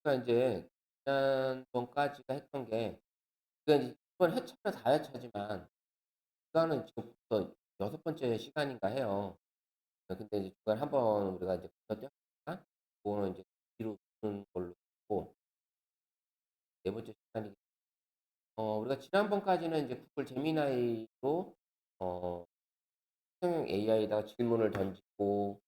그러니까 인제 지난번까지가 했던 게 그러니까 이제 이번 회차는 4 회차지만 시간은 지금부터 6번째 시간인가 해요. 근데 이제 중간에 한번 우리가 이제 건너뛰었으니까 그거는 이제 뒤로 미루는 걸로 했고 네 번째 시간이 우리가 지난번까지는 이제 구글 제미나이로 어 생성형 AI에다가 질문을 던지고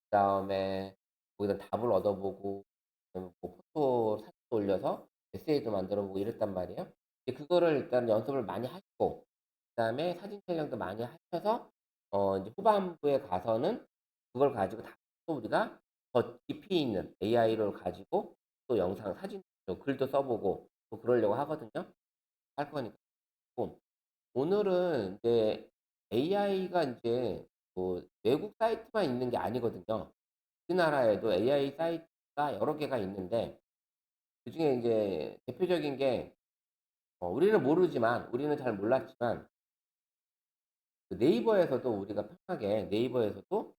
그다음에 거기다 답을 얻어보고 그다음에 뭐 포토 사진도 올려서 에세이도 만들어 보고 이랬단 말이에요. 이제 그거를 일단 연습을 많이 하시고 그다음에 사진 촬영도 많이 하셔서 인제 후반부에 가서는 그걸 가지고 다시 또 우리가 더 깊이 있는 AI를 가지고 또 영상, 사진, 또 글도 써 보고 또 그러려고 하거든요. 할 거니까. 오늘은 이제 AI가 인제 뭐 외국 사이트만 있는 게 아니거든요. 우리나라에도 AI 사이트가 여러 개가 있는데 그중에 인제 대표적인 게 우리는 모르지만 우리는 잘 몰랐지만 그 네이버에서도 우리가 편하게 네이버에서도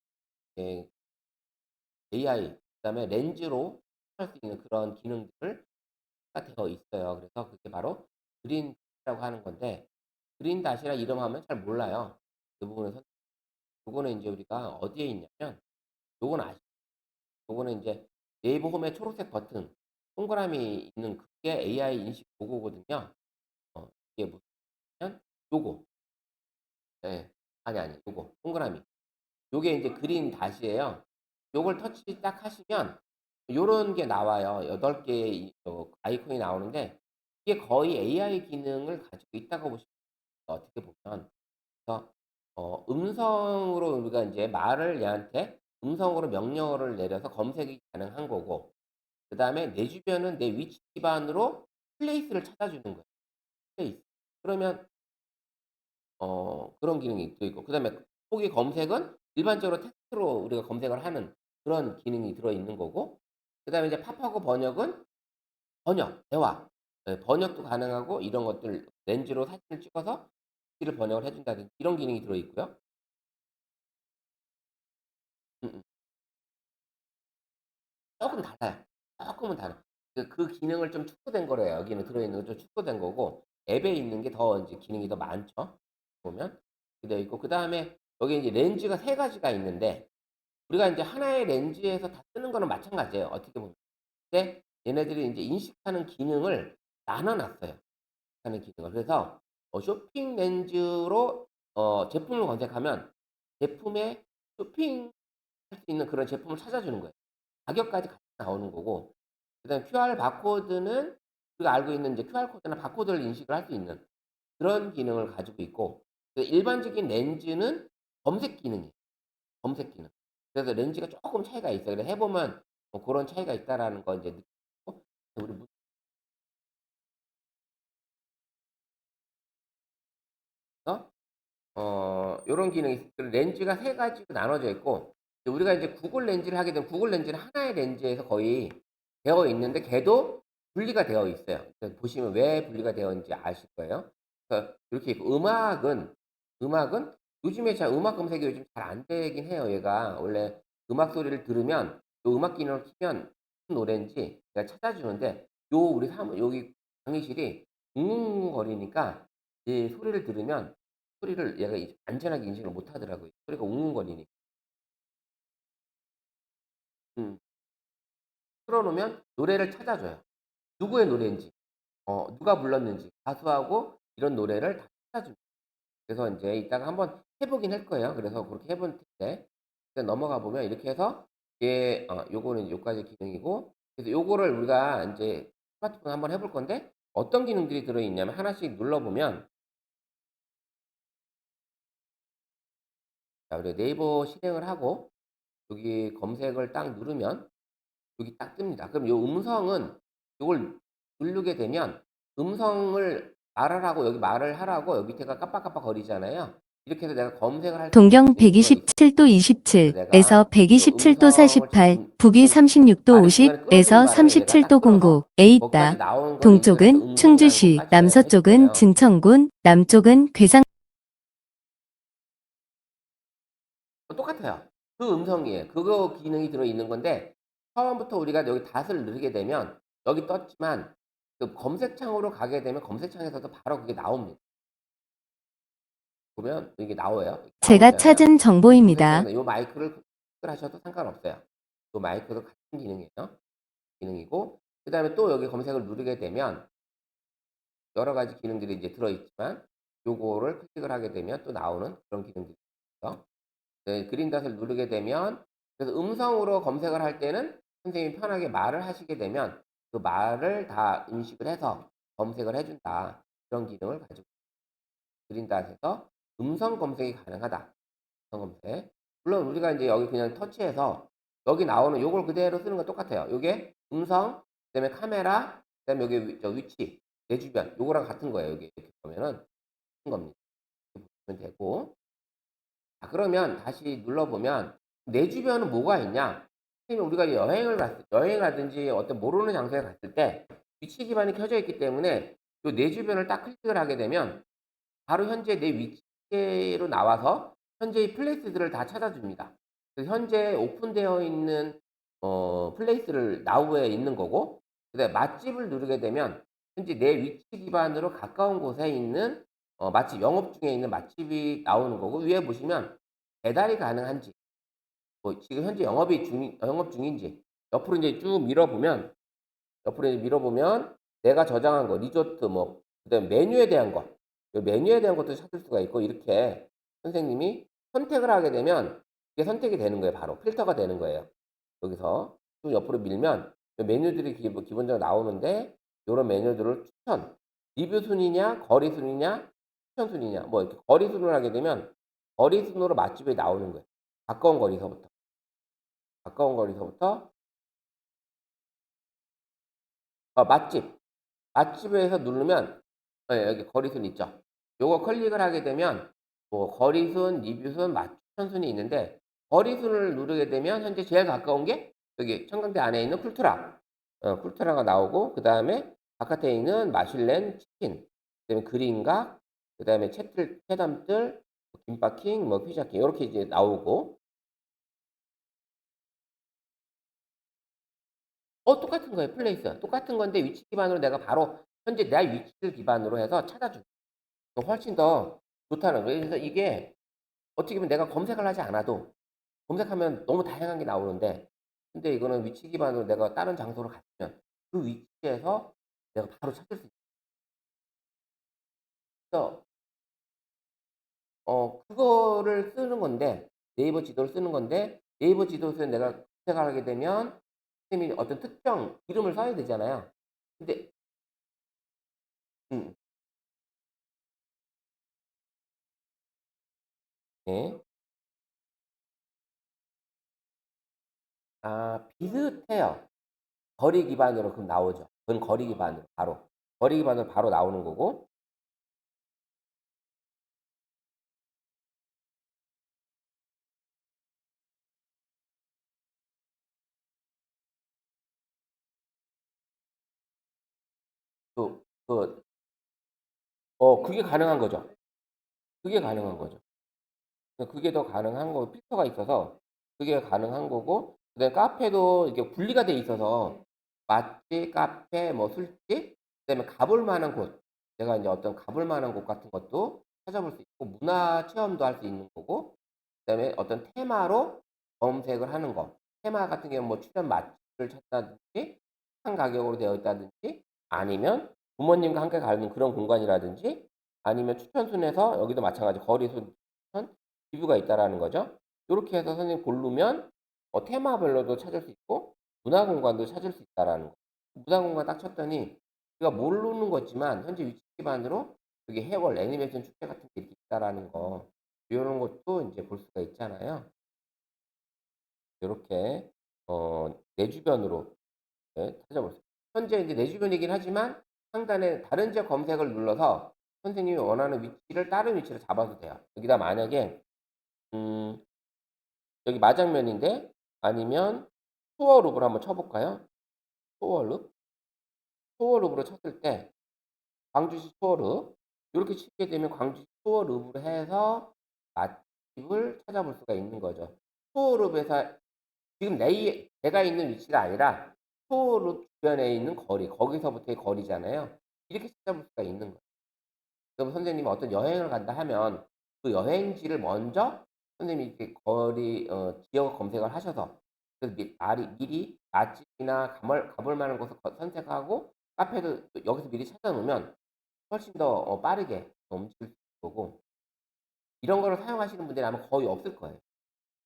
예 AI 그다음에 렌즈로 할 수 있는 그런 기능들을 가 되어 있어요. 그래서 그게 바로 그린 다시라고 하는 건데 그린 다시라 이름하면 잘 몰라요. 대부분의 선 요거는 인제 우리가 어디에 있냐면 요건 아시 요거는 인제 네이버 홈의 초록색 버튼 동그라미 있는 그게 AI 인식 도구거든요. 이게 뭐냐면 요거. 예. 아니 요거 동그라미. 요게 인제 그린 다시예요. 요걸 터치 딱 하시면 요런 게 나와요. 8 개의 아이콘이 나오는데 이게 거의 AI 기능을 가지고 있다고 보시면 돼요, 어떻게 보면. 그래서 음성으로 우리가 인제 말을 얘한테 음성으로 명령어를 내려서 검색이 가능한 거고 그다음에 내 주변은 내 위치 기반으로 플레이스를 찾아주는 거예요, 플레이스. 그러면 그런 기능이 들어 있고 그다음에 후기 검색은 일반적으로 텍스트로 우리가 검색을 하는 그런 기능이 들어 있는 거고 그다음에 이제 팝하고 번역은 번역, 대화. 예 번역도 가능하고 이런 것들 렌즈로 사진을 찍어서 글을 번역을 해 준다든지 이런 기능이 들어 있고요. 음음. 쪼끔 달라요. 쪼끔은 달라요. 그 기능을 좀 축소된 거래요. 여기는 들어 있는 건 좀 축소된 거고 앱에 있는 게 더 인제 기능이 더 많죠, 보면. 되어 있고 그다음에 여기 이제 렌즈가 3 가지가 있는데 우리가 인제 하나의 렌즈에서 다 쓰는 거는 마찬가지예요, 어떻게 보면. 근데 얘네들이 인제 인식하는 기능을 나눠 놨어요, 하는 기능을. 그래서 쇼핑 렌즈로 제품을 검색하면 제품에 쇼핑할 수 있는 그런 제품을 찾아주는 거예요. 가격까지 같이 나오는 거고 그다음에 QR 바코드는 우리가 알고 있는 이제 QR 코드나 바코드를 인식을 할 수 있는 그런 기능을 가지고 있고 그 일반적인 렌즈는 검색 기능이에요. 검색 기능. 그래서 렌즈가 쪼끔 차이가 있어요. 그래서 해 보면 고런 차이가 있다라는 거 인제 느끼고 우리 문서 요런 기능이 있 그 렌즈가 3 가지로 나눠져 있고 이제 우리가 이제 구글 렌즈를 하게 되면 구글 렌즈는 하나의 렌즈에서 거의 되어 있는데 걔도 분리가 되어 있어요. 그래서 보시면 왜 분리가 되어 있는지 아실 거예요. 그러니까 이렇게 있고 음악은 요즘에 잘 음악 검색이 요즘 잘 안 되긴 해요 얘가. 원래 음악 소리를 들으면 요 음악 기능을 키면 무슨 노랜지 얘가 찾아주는데 요 우리 여기 강의실이 웅웅거리니까 이 소리를 들으면 소리를 얘가 안전하게 인식을 못 하더라고요. 소리가 웅웅거리니까. 음. 틀어 놓으면 노래를 찾아줘요. 누구의 노래인지, 누가 불렀는지, 가수하고 이런 노래를 다 찾아줍니다. 그래서 인제 이따가 한번 해 보긴 할 거예요. 그래서 그렇게 해볼 텐데 일단 넘어가 보면 이렇게 해서 이게 요거는 요까지 기능이고 그래서 요거를 우리가 인제 스마트폰에 한번 해볼 건데 어떤 기능들이 들어 있냐면 하나씩 눌러 보면 자 우리가 네이버 실행을 하고 여기 검색을 딱 누르면 여기 딱 뜹니다. 그럼 요 음성은 요걸 누르게 되면 음성을 말하라고 여기 말을 하라고 여기 밑에가 깜빡깜빡거리잖아요. 이렇게 해서 내가 검색을 할 수 있는 동경 기능이 들어 있어요. 127도 그래서 27에서 내가 요 127도 음성을 지금 48, 북위 지금 36도 말이 중간에 끊어지는 50에서 바람에 얘가 딱 37도 끊어서 09, 에 거기까지 있다. 나온 걸 인식을 해서 동쪽은 음성이라는 충주시, 것까지 해 준 남서쪽은 거예요. 진천군, 남쪽은 괴산. 똑같아요. 그 음성이에요. 그거 기능이 들어 있는 건데 처음부터 우리가 여기 닷을 누르게 되면 여기 떴지만 그 검색창으로 가게 되면 검색창에서도 바로 그게 나옵니다. 보면 이게 나와요. 나오고 제가 있잖아요. 찾은 정보입니다. 검색창에서 이 마이크를 클릭을 하셔도 상관없어요. 이 마이크도 같은 기능이에요. 기능이고 그다음에 또 여기 검색을 누르게 되면 여러 가지 기능들이 이제 들어있지만 요거를 클릭을 하게 되면 또 나오는 그런 기능들이 있어요. 네, 그린닷을 누르게 되면 그래서 음성으로 검색을 할 때는 선생님이 편하게 말을 하시게 되면 그 말을 다 인식을 해서 검색을 해준다. 그런 기능을 가지고 그린닷에서 음성 검색이 가능하다. 음성 검색. 물론 우리가 이제 여기 그냥 터치해서 여기 나오는 요걸 그대로 쓰는 건 똑같아요. 요게 음성, 그다음에 카메라, 그다음에 여기 저 위치, 내 주변 요거랑 같은 거예요. 여기 이렇게 보면은 같은 겁니다. 이렇게 보시면 되고. 자, 그러면 다시 눌러보면 내 주변은 뭐가 있냐? 선생님 우리가 여행을 가든지 어떤 모르는 장소에 갔을 때 위치 기반이 켜져 있기 때문에 요 내 주변을 딱 클릭을 하게 되면 바로 현재 내 위치로 나와서 현재의 플레이스들을 다 찾아줍니다. 그래서 현재 오픈되어 있는 플레이스를 나우에 있는 거고 그다음에 맛집을 누르게 되면 현재 내 위치 기반으로 가까운 곳에 있는 맛집 영업 중에 있는 맛집이 나오는 거고 위에 보시면 배달이 가능한지 뭐 지금 현재 영업 중인지 옆으로 이제 쭉 밀어보면 내가 저장한 거 리조트 뭐 그다음에 메뉴에 대한 거 요 메뉴에 대한 것도 찾을 수가 있고 이렇게 선생님이 선택을 하게 되면 이게 선택이 되는 거예요. 바로 필터가 되는 거예요. 여기서 쭉 옆으로 밀면 요 메뉴들이 기본적으로 나오는데 요런 메뉴들을 추천 리뷰 순위냐 거리 순위냐 추천 순위냐 뭐 이렇게 거리 순으로 하게 되면 거리 순으로 맛집이 나오는 거예요. 가까운 거리서부터 가까운 거리서부터 맛집 맛집에서 누르면 여기 거리순 있죠. 요거 클릭을 하게 되면 뭐 거리순, 리뷰순, 맛 추천순이 있는데 거리순을 누르게 되면 현재 제일 가까운 게 여기 청강대 안에 있는 쿨투라. 쿨투라가 나오고 그다음에 바깥에 있는 마실렌 치킨, 그다음에 그린각, 그다음에 채담들, 김밥킹, 뭐 피자킹 요렇게 이제 나오고 똑같은 거예요. 플레이스. 똑같은 건데 위치 기반으로 내가 바로 현재 내 위치를 기반으로 해서 찾아주고 훨씬 더 좋다는 거예요. 그래서 이게 어떻게 보면 내가 검색을 하지 않아도 검색하면 너무 다양한 게 나오는데 근데 이거는 위치 기반으로 내가 다른 장소로 갔으면 그 위치에서 내가 바로 찾을 수 있어. 그거를 쓰는 건데 네이버 지도를 쓰는 건데 네이버 지도에서 내가 검색을 하게 되면 선생님이 어떤 특정 이름을 써야 되잖아요. 근데 음, 네. 비슷해요. 거리 기반으로 그럼 나오죠. 그건 거리 기반으로 바로. 거리 기반으로 바로 나오는 거고. 그 그게 가능한 거죠. 그게 가능한 거죠. 그게 더 가능한 거 필터가 있어서 그게 가능한 거고 그다음에 카페도 이게 분리가 돼 있어서 맛집, 카페, 뭐 술집, 그다음에 가볼 만한 곳. 제가 이제 어떤 가볼 만한 곳 같은 것도 찾아볼 수 있고 문화 체험도 할 수 있는 거고 그다음에 어떤 테마로 검색을 하는 거. 테마 같은 경우는 뭐 출연 맛집을 찾다든지 한 가격으로 되어 있다든지 아니면 부모님과 함께 가는 그런 공간이라든지 아니면 추천순에서 여기도 마찬가지 거리순 추천 리뷰가 있다라는 거죠. 요렇게 해서 선생님 고르면 테마별로도 찾을 수 있고 문화 공간도 찾을 수 있다라는 거. 문화 공간 딱 쳤더니 우리가 모르는 거지만 현재 위치 기반으로 여기 해월 애니메이션 축제 같은 게 이렇게 있다라는 거. 요런 것도 이제 볼 수가 있잖아요. 요렇게 내 주변으로 찾아볼 수 현재 이제 내 주변이긴 하지만 상단에 다른 지역 검색을 눌러서 선생님이 원하는 위치를 다른 위치로 잡아도 돼요. 여기다 만약에 음 여기 마장면인데 아니면 투어룹을 한번 쳐 볼까요? 투어룹? 투어룹으로 쳤을 때 광주시 투어룹 요렇게 치게 되면 광주시 투어룹으로 해서 맛집을 찾아볼 수가 있는 거죠. 투어룹에서 지금 내가 있는 위치가 아니라 목표로 주변에 있는 거리, 거기서부터의 거리잖아요. 이렇게 찾아볼 수가 있는 거예요. 그럼 선생님이 어떤 여행을 간다 하면 그 여행지를 먼저 선생님이 이렇게 거리 지역 검색을 하셔서 그 미리 맛집이나 가볼 만한 곳을 선택하고 카페도 여기서 미리 찾아 놓으면 훨씬 더 빠르게 움직일 수 있을 거고, 이런 거를 사용하시는 분들이 아마 거의 없을 거예요.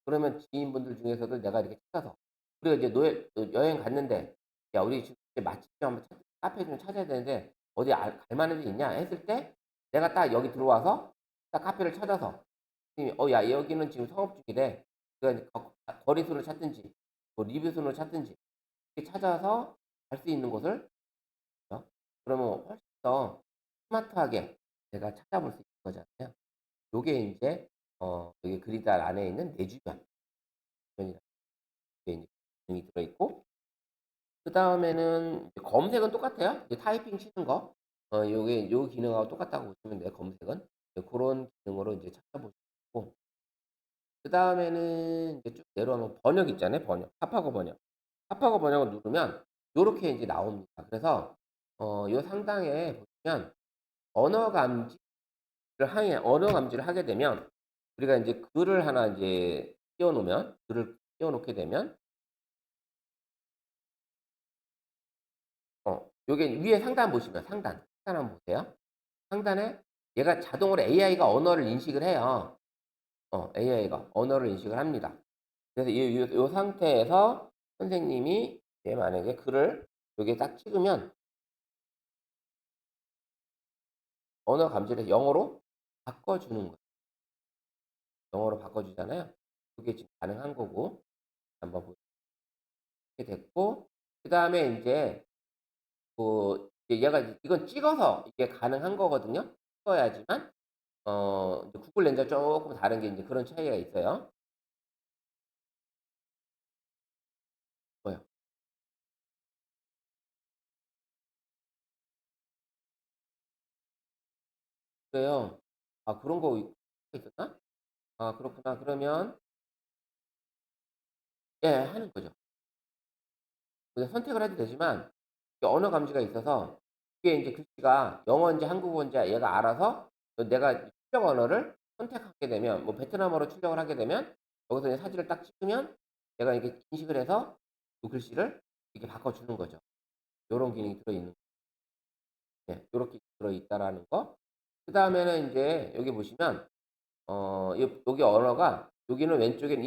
그러면 지인분들 중에서도 내가 이렇게 찾아서 우리가 이제 여행 갔는데 "야 우리 지금 이제 맛집 좀 한번 카페 좀 찾아야 되는데 어디 갈 만한 데 있냐?" 했을 때 내가 딱 여기 들어와서 딱 카페를 찾아서 선생님이 야 여기는 지금 성업 중이래." 그러니까 이제 거리 순을 찾든지 뭐 리뷰 순을 찾든지 이렇게 찾아서 갈 수 있는 곳을, 그러면 훨씬 더 스마트하게 내가 찾아볼 수 있는 거잖아요. 요게 인제 여기 그리달 안에 있는 내 주변이라는 게 인제 기능이 들어 있고, 그다음에는 이제 검색은 똑같아요. 이제 타이핑 치는 거. 요게 요 기능하고 똑같다고 보시면 돼요, 검색은. 이제 고런 기능으로 인제 찾아보시고, 그다음에는 이제 쭉 내려오면 번역 있잖아요, 번역. 팝하고 번역. 팝하고 번역을 누르면 요렇게 인제 나옵니다. 그래서 요 상단에 보시면 언어 감지를 언어 감지를 하게 되면 우리가 인제 글을 하나 인제 띄워 놓으면, 글을 띄워 놓게 되면 요게 위에 상단 보시면 상단 한번 보세요. 상단에 얘가 자동으로 AI가 언어를 인식을 해요. AI가 언어를 인식을 합니다. 그래서 요 상태에서 선생님이 이제 만약에 글을 여기에 딱 찍으면 언어 감지를 영어로 바꿔주는 거예요. 영어로 바꿔주잖아요. 그게 지금 가능한 거고, 한번 보게 됐고, 그다음에 인제 이제 얘가 이건 찍어서 이게 가능한 거거든요. 찍어야지만 이제 구글 렌즈와 쪼끔 다른 게 인제 그런 차이가 있어요. 뭐요? 그래요? 아 그런 거 있었나? 아 그렇구나. 그러면 예 하는 거죠. 그래서 선택을 해도 되지만 이게 언어 감지가 있어서 이게 인제 글씨가 영어인지 한국어인지 얘가 알아서 내가 출력 언어를 선택하게 되면, 뭐 베트남어로 출력을 하게 되면 여기서 이제 사진을 딱 찍으면 얘가 이렇게 인식을 해서 그 글씨를 이렇게 바꿔주는 거죠. 요런 기능이 들어있는, 요렇게 들어있다라는 거. 그다음에는 인제 여기 보시면 여기 언어가, 여기는 왼쪽에는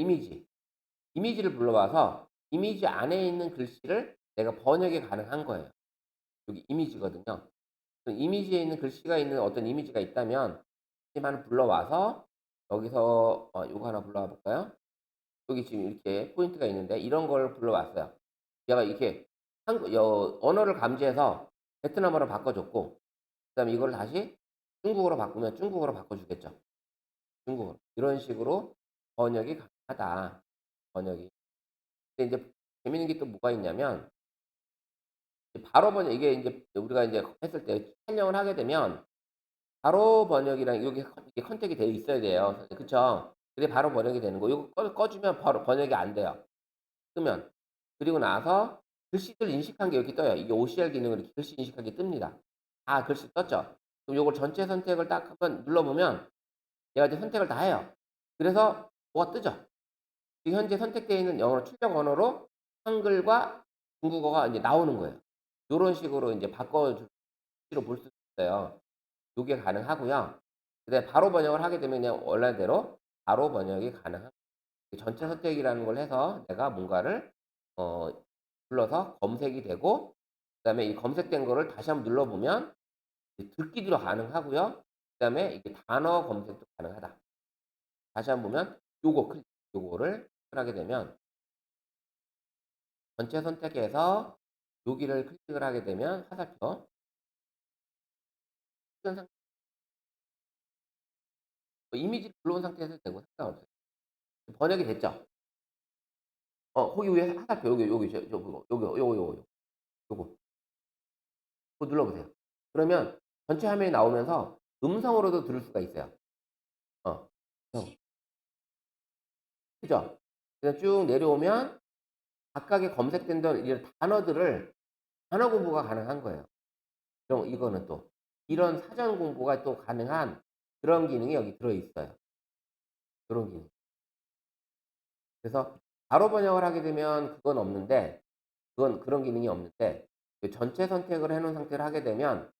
이미지를 불러와서 이미지 안에 있는 글씨를 내가 번역이 가능한 거예요. 여기 이미지거든요. 그 이미지에 있는 글씨가 있는 어떤 이미지가 있다면 하나를 불러와서 여기서 요거 하나 불러와 볼까요? 여기 지금 이렇게 포인트가 있는데 이런 걸 불러왔어요. 얘가 이렇게 언어를 감지해서 베트남어로 바꿔줬고, 그다음에 이걸 다시 중국어로 바꾸면 중국어로 바꿔주겠죠. 중국어로. 이런 식으로 번역이 가능하다. 번역이. 근데 인제 재밌는 게 또 뭐가 있냐면 바로 번역, 이게 인제 우리가 인제 했을 때 촬영을 하게 되면 바로 번역이랑 요게 이게 컨택이 되어 있어야 돼요. 그쵸? 그게 바로 번역이 되는 거. 요거 꺼주면 바로 번역이 안 돼요, 끄면. 그리고 나서 글씨들 인식한 게 이렇게 떠요. 이게 OCR 기능으로 이렇게 글씨 인식한 게 뜹니다. 아 글씨 떴죠? 그럼 요걸 전체 선택을 딱 한번 눌러보면 얘가 이제 선택을 다 해요. 그래서 뭐가 뜨죠? 지금 현재 선택되어 있는 영어 출력 언어로 한글과 중국어가 인제 나오는 거예요. 요런 식으로 인제 바꿔 줄 볼 수 있어요. 요게 가능하고요. 그다음에 바로 번역을 하게 되면 그냥 원래대로 바로 번역이 가능한, 전체 선택이라는 걸 해서 내가 뭔가를 어 눌러서 검색이 되고, 그다음에 이 검색된 거를 다시 한번 눌러보면 이제 듣기도 가능하고요. 그다음에 이게 단어 검색도 가능하다. 다시 한번 보면 요거를 클릭하게 되면 전체 선택해서 여기를 클릭을 하게 되면 화살표 찍은 이미지를 불러온 상태에서 해도 되고 상관없어요. 번역이 됐죠? 거기 위에 화살표 여기 요거 그거 눌러보세요. 그러면 전체 화면이 나오면서 음성으로도 들을 수가 있어요. 어. 그죠? 그래서 쭉 내려오면 각각의 검색된 이런 단어들을 단어 공부가 가능한 거예요. 그럼 이거는 또 이런 사전 공부가 또 가능한 그런 기능이 여기 들어 있어요. 요런 기능. 그래서 바로 번역을 하게 되면 그건 없는데 그건 그런 기능이 없는데 그 전체 선택을 해 놓은 상태로 하게 되면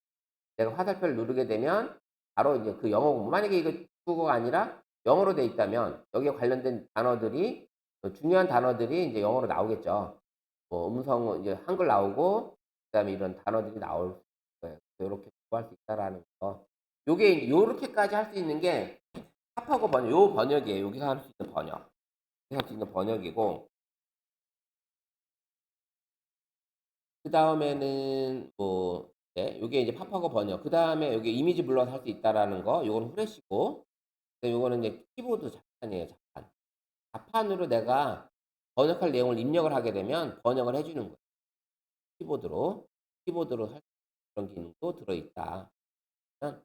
내가 화살표를 누르게 되면 바로 이제 그 영어 공부 만약에 이거 중국어가 아니라 영어로 돼 있다면 여기에 관련된 단어들이 중요한 단어들이 인제 영어로 나오겠죠. 뭐 음성 이제 한글 나오고 그다음에 이런 단어들이 나올 거예요. 요렇게 공부할 수 있다라는 거. 요게 요렇게까지 할 수 있는 게 팝하고 번역 요 번역이에요. 여기서 할 수 있는 번역. 여기서 할 수 있는 번역이고 그다음에는 뭐 요게 이제 팝하고 번역. 그다음에 요게 이미지 블러드 할 수 있다라는 거 요거는 후레쉬고 요거는 이제 키보드 자판이에요, 자판. 자판으로 내가 번역할 내용을 입력을 하게 되면 번역을 해 주는 거예요. 키보드로. 키보드로 할 그런 기능도 들어 있다. 그러면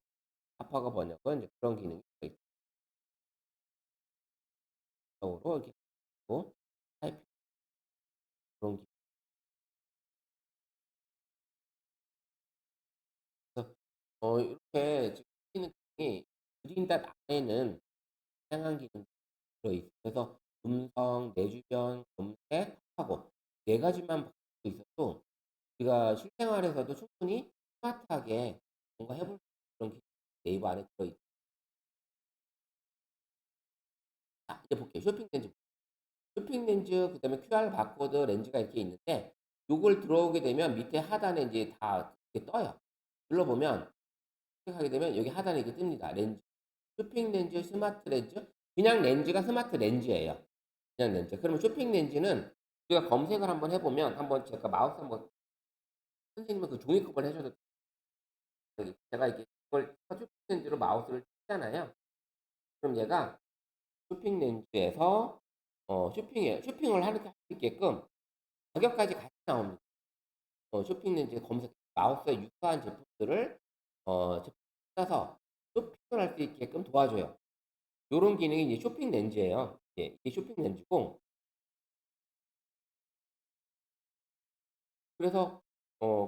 팝하고 번역은 이제 그런 기능이 들어 있고 이렇게 고 타이핑 그런 기능. 그래서 이렇게 지금 하시는 기능이 그린닷 안에는 다양한 기능이 들어 있어요. 그래서 음성, 내 주변, 검색, 팝하고 네 가지만 갖고 있어도 우리가 실생활에서도 충분히 스마트하게 뭔가 해볼 수 있는 그런 기능이 네이버 안에 들어 있다. 이제 볼게요. 쇼핑 렌즈. 쇼핑 렌즈 그다음에 QR 바코드 렌즈가 이렇게 있는데 요걸 들어오게 되면 밑에 하단에 인제 다 이렇게 떠요. 눌러보면 클릭하게 되면 여기 하단에 이렇게 뜹니다. 렌즈. 쇼핑 렌즈, 스마트 렌즈. 그냥 렌즈가 스마트 렌즈예요. 그냥 렌즈. 그러면 쇼핑 렌즈는 우리가 검색을 한번 해 보면 한번 제가 마우스 한번 선생님은 그 종이컵을 해 줘도 제가 이렇게 이걸 쇼핑 렌즈로 마우스를 치잖아요. 그럼 얘가 쇼핑 렌즈에서 쇼핑을 하는 할 수 있게끔 가격까지 같이 나옵니다. 쇼핑 렌즈에 검색 마우스에 유사한 제품들을 제품 찾아서 쇼핑을 할 수 있게끔 도와줘요. 요런 기능이 이제 쇼핑 렌즈예요. 예, 이게 쇼핑 렌즈고 그래서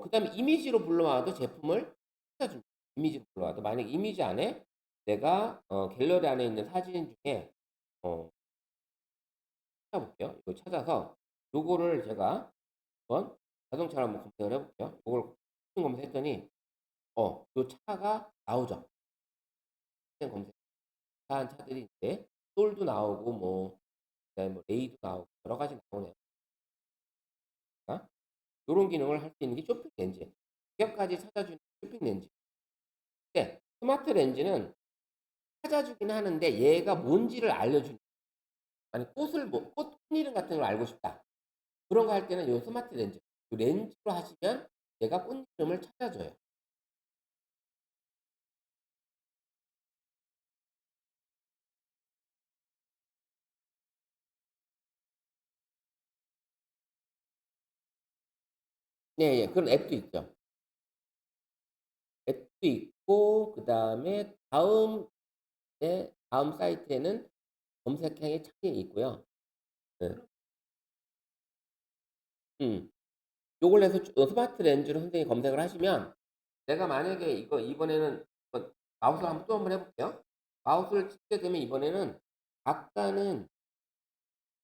그다음에 이미지로 불러와도 제품을 찾아줍니다. 이미지로 불러와도 만약에 이미지 안에 내가 갤러리 안에 있는 사진 중에 어 찾아볼게요. 이거 찾아서 요거를 제가 한번 자동차로 한번 검색을 해 볼게요. 요걸 검색했더니 요 차가 나오죠. 검색 한 차들이 이제 솔도 나오고 뭐 그다음에 뭐 레이도 나오고 여러 가지 나오네요. 요런 기능을 할 수 있는 게 쇼핑 렌즈예요. 가격까지 찾아주는 쇼핑 렌즈. 근데 스마트 렌즈는 찾아주긴 하는데 얘가 뭔지를 알려주는 아니 꽃을 뭐 꽃 이름 같은 걸 알고 싶다. 그런 거 할 때는 요 스마트 렌즈. 요 렌즈로 하시면 얘가 꽃 이름을 찾아줘요. 네예. 그런 앱도 있죠. 앱도 있고 그다음에 다음 사이트에는 검색창에 창이 있고요. 네. 음. 요걸 해서 스마트 렌즈로 선생님이 검색을 하시면 내가 만약에 이거 이번에는 마우스 한번 또 한번 해 볼게요. 마우스를 치게 되면 이번에는 아까는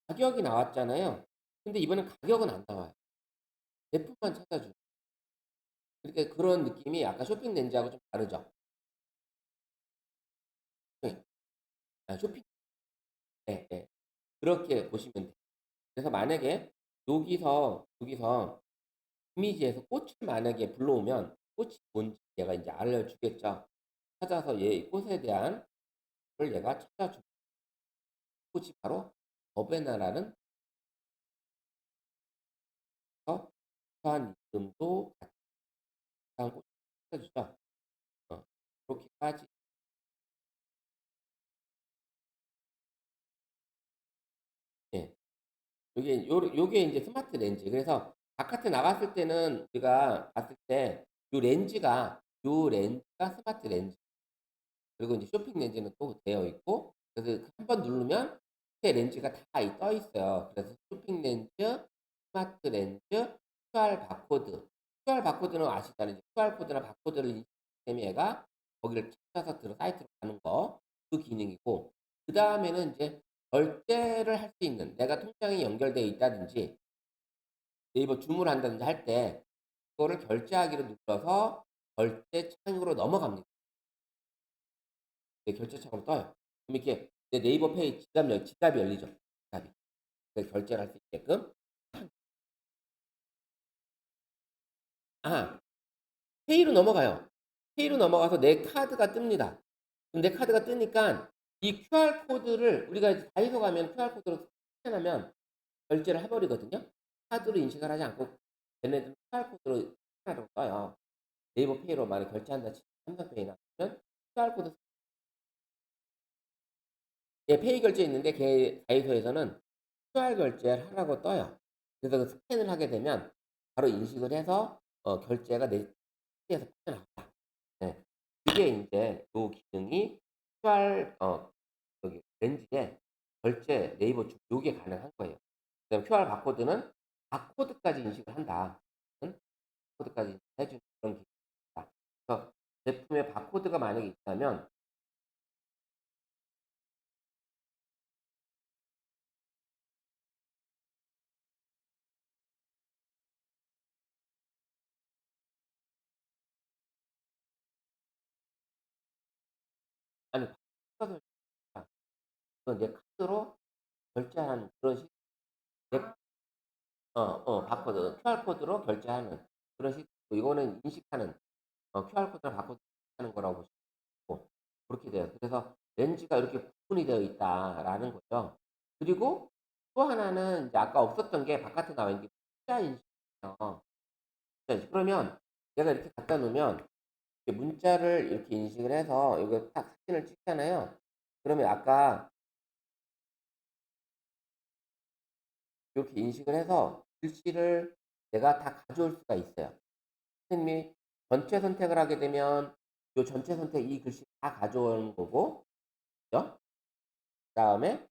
가격이 나왔잖아요. 근데 이번엔 가격은 안 나와요. 제품만 찾아줘요. 그러니까 그런 느낌이 아까 쇼핑 렌즈하고 좀 다르죠. 네. 쇼핑 예 예. 그렇게 보시면 돼요. 그래서 만약에 여기서 이미지에서 꽃을 만약에 불러오면 꽃이 뭔지 얘가 인제 알려주겠죠. 찾아서 얘 꽃에 대한 걸 얘가 찾아주고 꽃이 바로 버베나라는 유사한 이름도 같이 비슷한 꽃을 찾아주죠. 그렇게까지 예. 요게 인제 스마트 렌즈. 그래서 바깥에 나갔을 때는 우리가 봤을 때 요 렌즈가 스마트 렌즈. 그리고 인제 쇼핑 렌즈는 또 되어 있고 그래서 한 번 누르면 밑에 렌즈가 다 떠 있어요. 그래서 쇼핑 렌즈 스마트 렌즈, QR 바코드. QR 바코드는 아시잖아요. QR 코드나 바코드를 인식하면 얘가 거기를 찾아서 사이트로 가는 거, 그 기능이고, 그 다음에는 이제 결제를 할 수 있는, 내가 통장이 연결되어 있다든지 네이버 주문을 한다든지 할 때 그거를 결제하기를 눌러서 결제 창으로 넘어갑니다. 네, 결제 창으로 떠요. 그럼 이렇게 내 네이버 페이 지갑이 열리죠. 지갑이. 그래서 결제를 할 수 있게끔. 아, 페이로 넘어가요. 페이로 넘어가서 내 카드가 뜹니다. 그럼 내 카드가 뜨니까 이 QR 코드를 우리가 이제 다이소 가면 QR 코드로 스캔하면 결제를 해버리거든요. 카드로 인식을 하지 않고 걔네들은 QR 코드로 스캔하라고 떠요. 네이버 페이로 만약 결제한다 치면 삼성페이나 하면 QR 코드 예, 페이 결제 있는데 다이소에서는 QR 결제를 하라고 떠요. 그래서 그 스캔을 하게 되면 바로 인식을 해서 결제가 내 에서 빠져나간다. 네. 그게 이제 요 기능이 QR 여기 렌즈에 결제 네이버 요게 가능한 거예요. 그다음에 QR 바코드는 바코드까지 인식을 한다. 응? 바코드까지 해주는 그런 기능입니다. 그래서 제품에 바코드가 만약에 있다면 아니 바코드가 그건 내 카드로 결제하는 그런 식, 내 바코드, QR 코드로 결제하는 그런 식, 이거는 인식하는, QR 코드랑 바코드 하는 거라고 보시고, 그렇게 돼요. 그래서 렌즈가 이렇게 구분이 되어 있다라는 거죠. 그리고 또 하나는 이제 아까 없었던 게 바깥에 나와 있는 게 문자 인식이에요. 그러면 내가 이렇게 갖다 놓으면 이렇게 문자를 이렇게 인식을 해서 이거 딱 사진을 찍잖아요. 그러면 아까 이렇게 인식을 해서 글씨를 내가 다 가져올 수가 있어요. 선생님이 전체 선택을 하게 되면 이 전체 선택 이 글씨 다 가져오는 거고, 그죠? 그다음에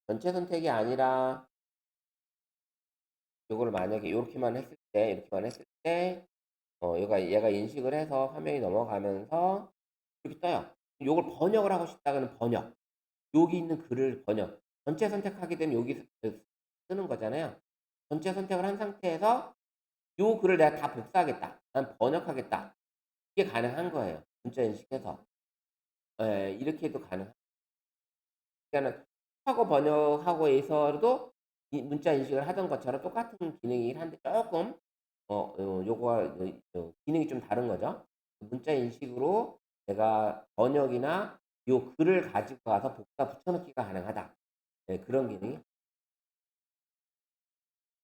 전체 선택이 아니라 요거를 만약에 이렇게만 했을 때, 얘가 인식을 해서 화면이 넘어가면서 이렇게 떠요. 요걸 번역을 하고 싶다면 번역. 여기 있는 글을 번역. 전체 선택하게 되면 여기 쓰는 거잖아요. 전체 선택을 한 상태에서 요 글을 내가 다 복사하겠다. 난 번역하겠다. 이게 가능한 거예요. 문자 인식해서. 예, 이렇게 해도 가능한. 그러니까는 하고 번역하고에서도 이 문자 인식을 하던 것처럼 똑같은 기능이긴 한데 조금 요거와 기능이 좀 다른 거죠. 문자 인식으로 내가 번역이나 요 글을 가지고 가서 복사 붙여넣기가 가능하다. 네, 그런 기능이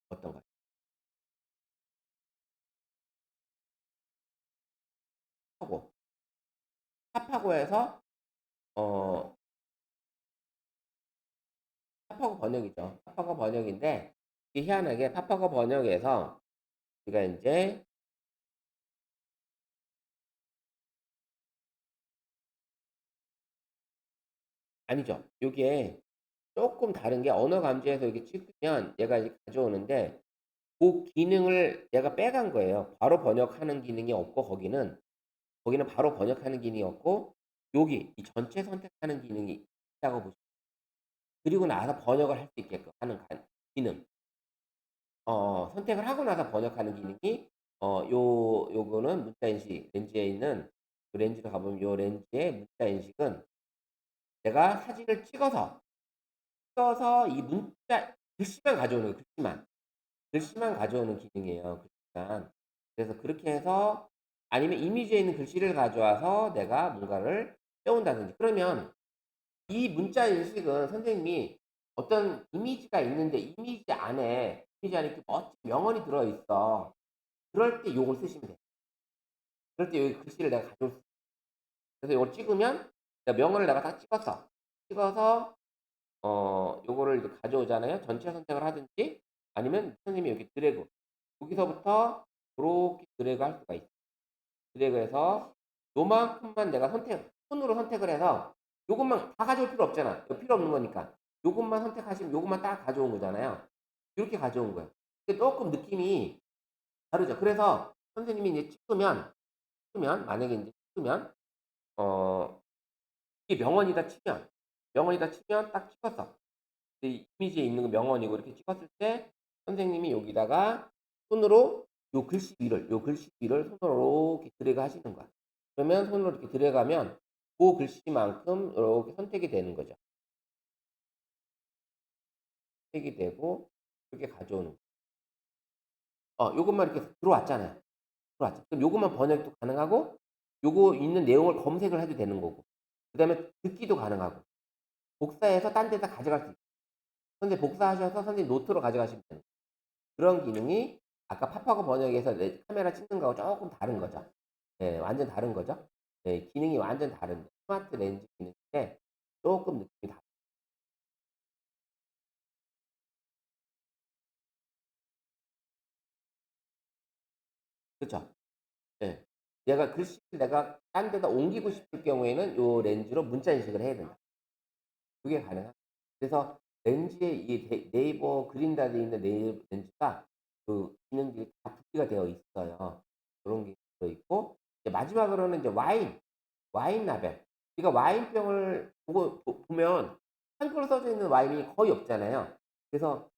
어떤 거예요? 하고 탑하고에서 어 탑하고 번역이죠. 탑하고 번역인데 이게 희한하게 탑하고 번역에서 우리가 이제 아니죠. 요게 조금 다른 게 언어 감지해서 이렇게 찍으면 얘가 이제 가져오는데 그 기능을 얘가 빼간 거예요. 바로 번역하는 기능이 없고 거기는 바로 번역하는 기능이 없고 여기 이 전체 선택하는 기능이 있다고 보시면 그리고 나서 번역을 할 수 있게끔 하는 기능. 선택을 하고 나서 번역하는 기능이 요거는 문자 인식 렌즈에 있는 그 렌즈로 가보면 요 렌즈의 문자 인식은 내가 사진을 찍어서 이 문자 글씨만 가져오는 거예요. 글씨만 가져오는 기능이에요. 글씨만. 그래서 그렇게 해서 아니면 이미지에 있는 글씨를 가져와서 내가 뭔가를 빼온다든지 그러면 이 문자 인식은 선생님이 어떤 이미지가 있는데 이미지 안에 이렇게 멋진 명언이 들어있어. 그럴 때 요걸 쓰시면 돼요. 그럴 때 여기 글씨를 내가 가져올 수 있어요. 그래서 요걸 찍으면 명언을 내가 다 찍었어. 찍어서 요거를 이제 가져오잖아요. 전체 선택을 하든지 아니면 선생님이 여기 드래그 여기서부터 이렇게 드래그 할 수가 있어요. 드래그해서 요만큼만 내가 손으로 선택을 해서 요것만 다 가져올 필요 없잖아. 필요 없는 거니까. 요것만 선택하시면 요것만 딱 가져온 거잖아요. 이렇게 가져온 거예요. 근데 쪼끔 느낌이 다르죠. 그래서 선생님이 이제 찍으면 만약에 인제 찍으면 어 이게 명언이다 치면 딱 찍었어. 이 이미지에 있는 거 명언이고 이렇게 찍었을 때 선생님이 여기다가 손으로 요 글씨 위를 손으로 이렇게 드래그 하시는 거야. 그러면 손으로 이렇게 드래그하면 고 글씨만큼 요렇게 선택이 되는 거죠. 선택이 되고 이렇게 가져오는 거. 요것만 이렇게 들어왔잖아요. 들어왔죠. 그럼 요것만 번역도 가능하고 요거 있는 내용을 검색을 해도 되는 거고 그다음에 듣기도 가능하고 복사해서 딴 데다 가져갈 수 있어요. 선생님 복사하셔서 선생님 노트로 가져가시면 되는 거예요. 그런 기능이 아까 팝하고 번역에서 카메라 찍는 거하고 조금 다른 거죠. 예, 완전 다른 거죠. 예, 기능이 완전 다른 스마트 렌즈 기능인데 조금 느낌이 다르죠. 그쵸? 예. 내가 딴 데다 옮기고 싶을 경우에는 요 렌즈로 문자 인식을 해야 된다. 그게 가능합니다. 그래서 렌즈에 이 네이버 그린다드에 있는 렌즈가 그 기능들이 다 분리가 되어 있어요. 그런 게 들어있고 이제 마지막으로는 이제 와인 라벨. 그러니까 와인병을 보면 한글로 써져 있는 와인이 거의 없잖아요. 그래서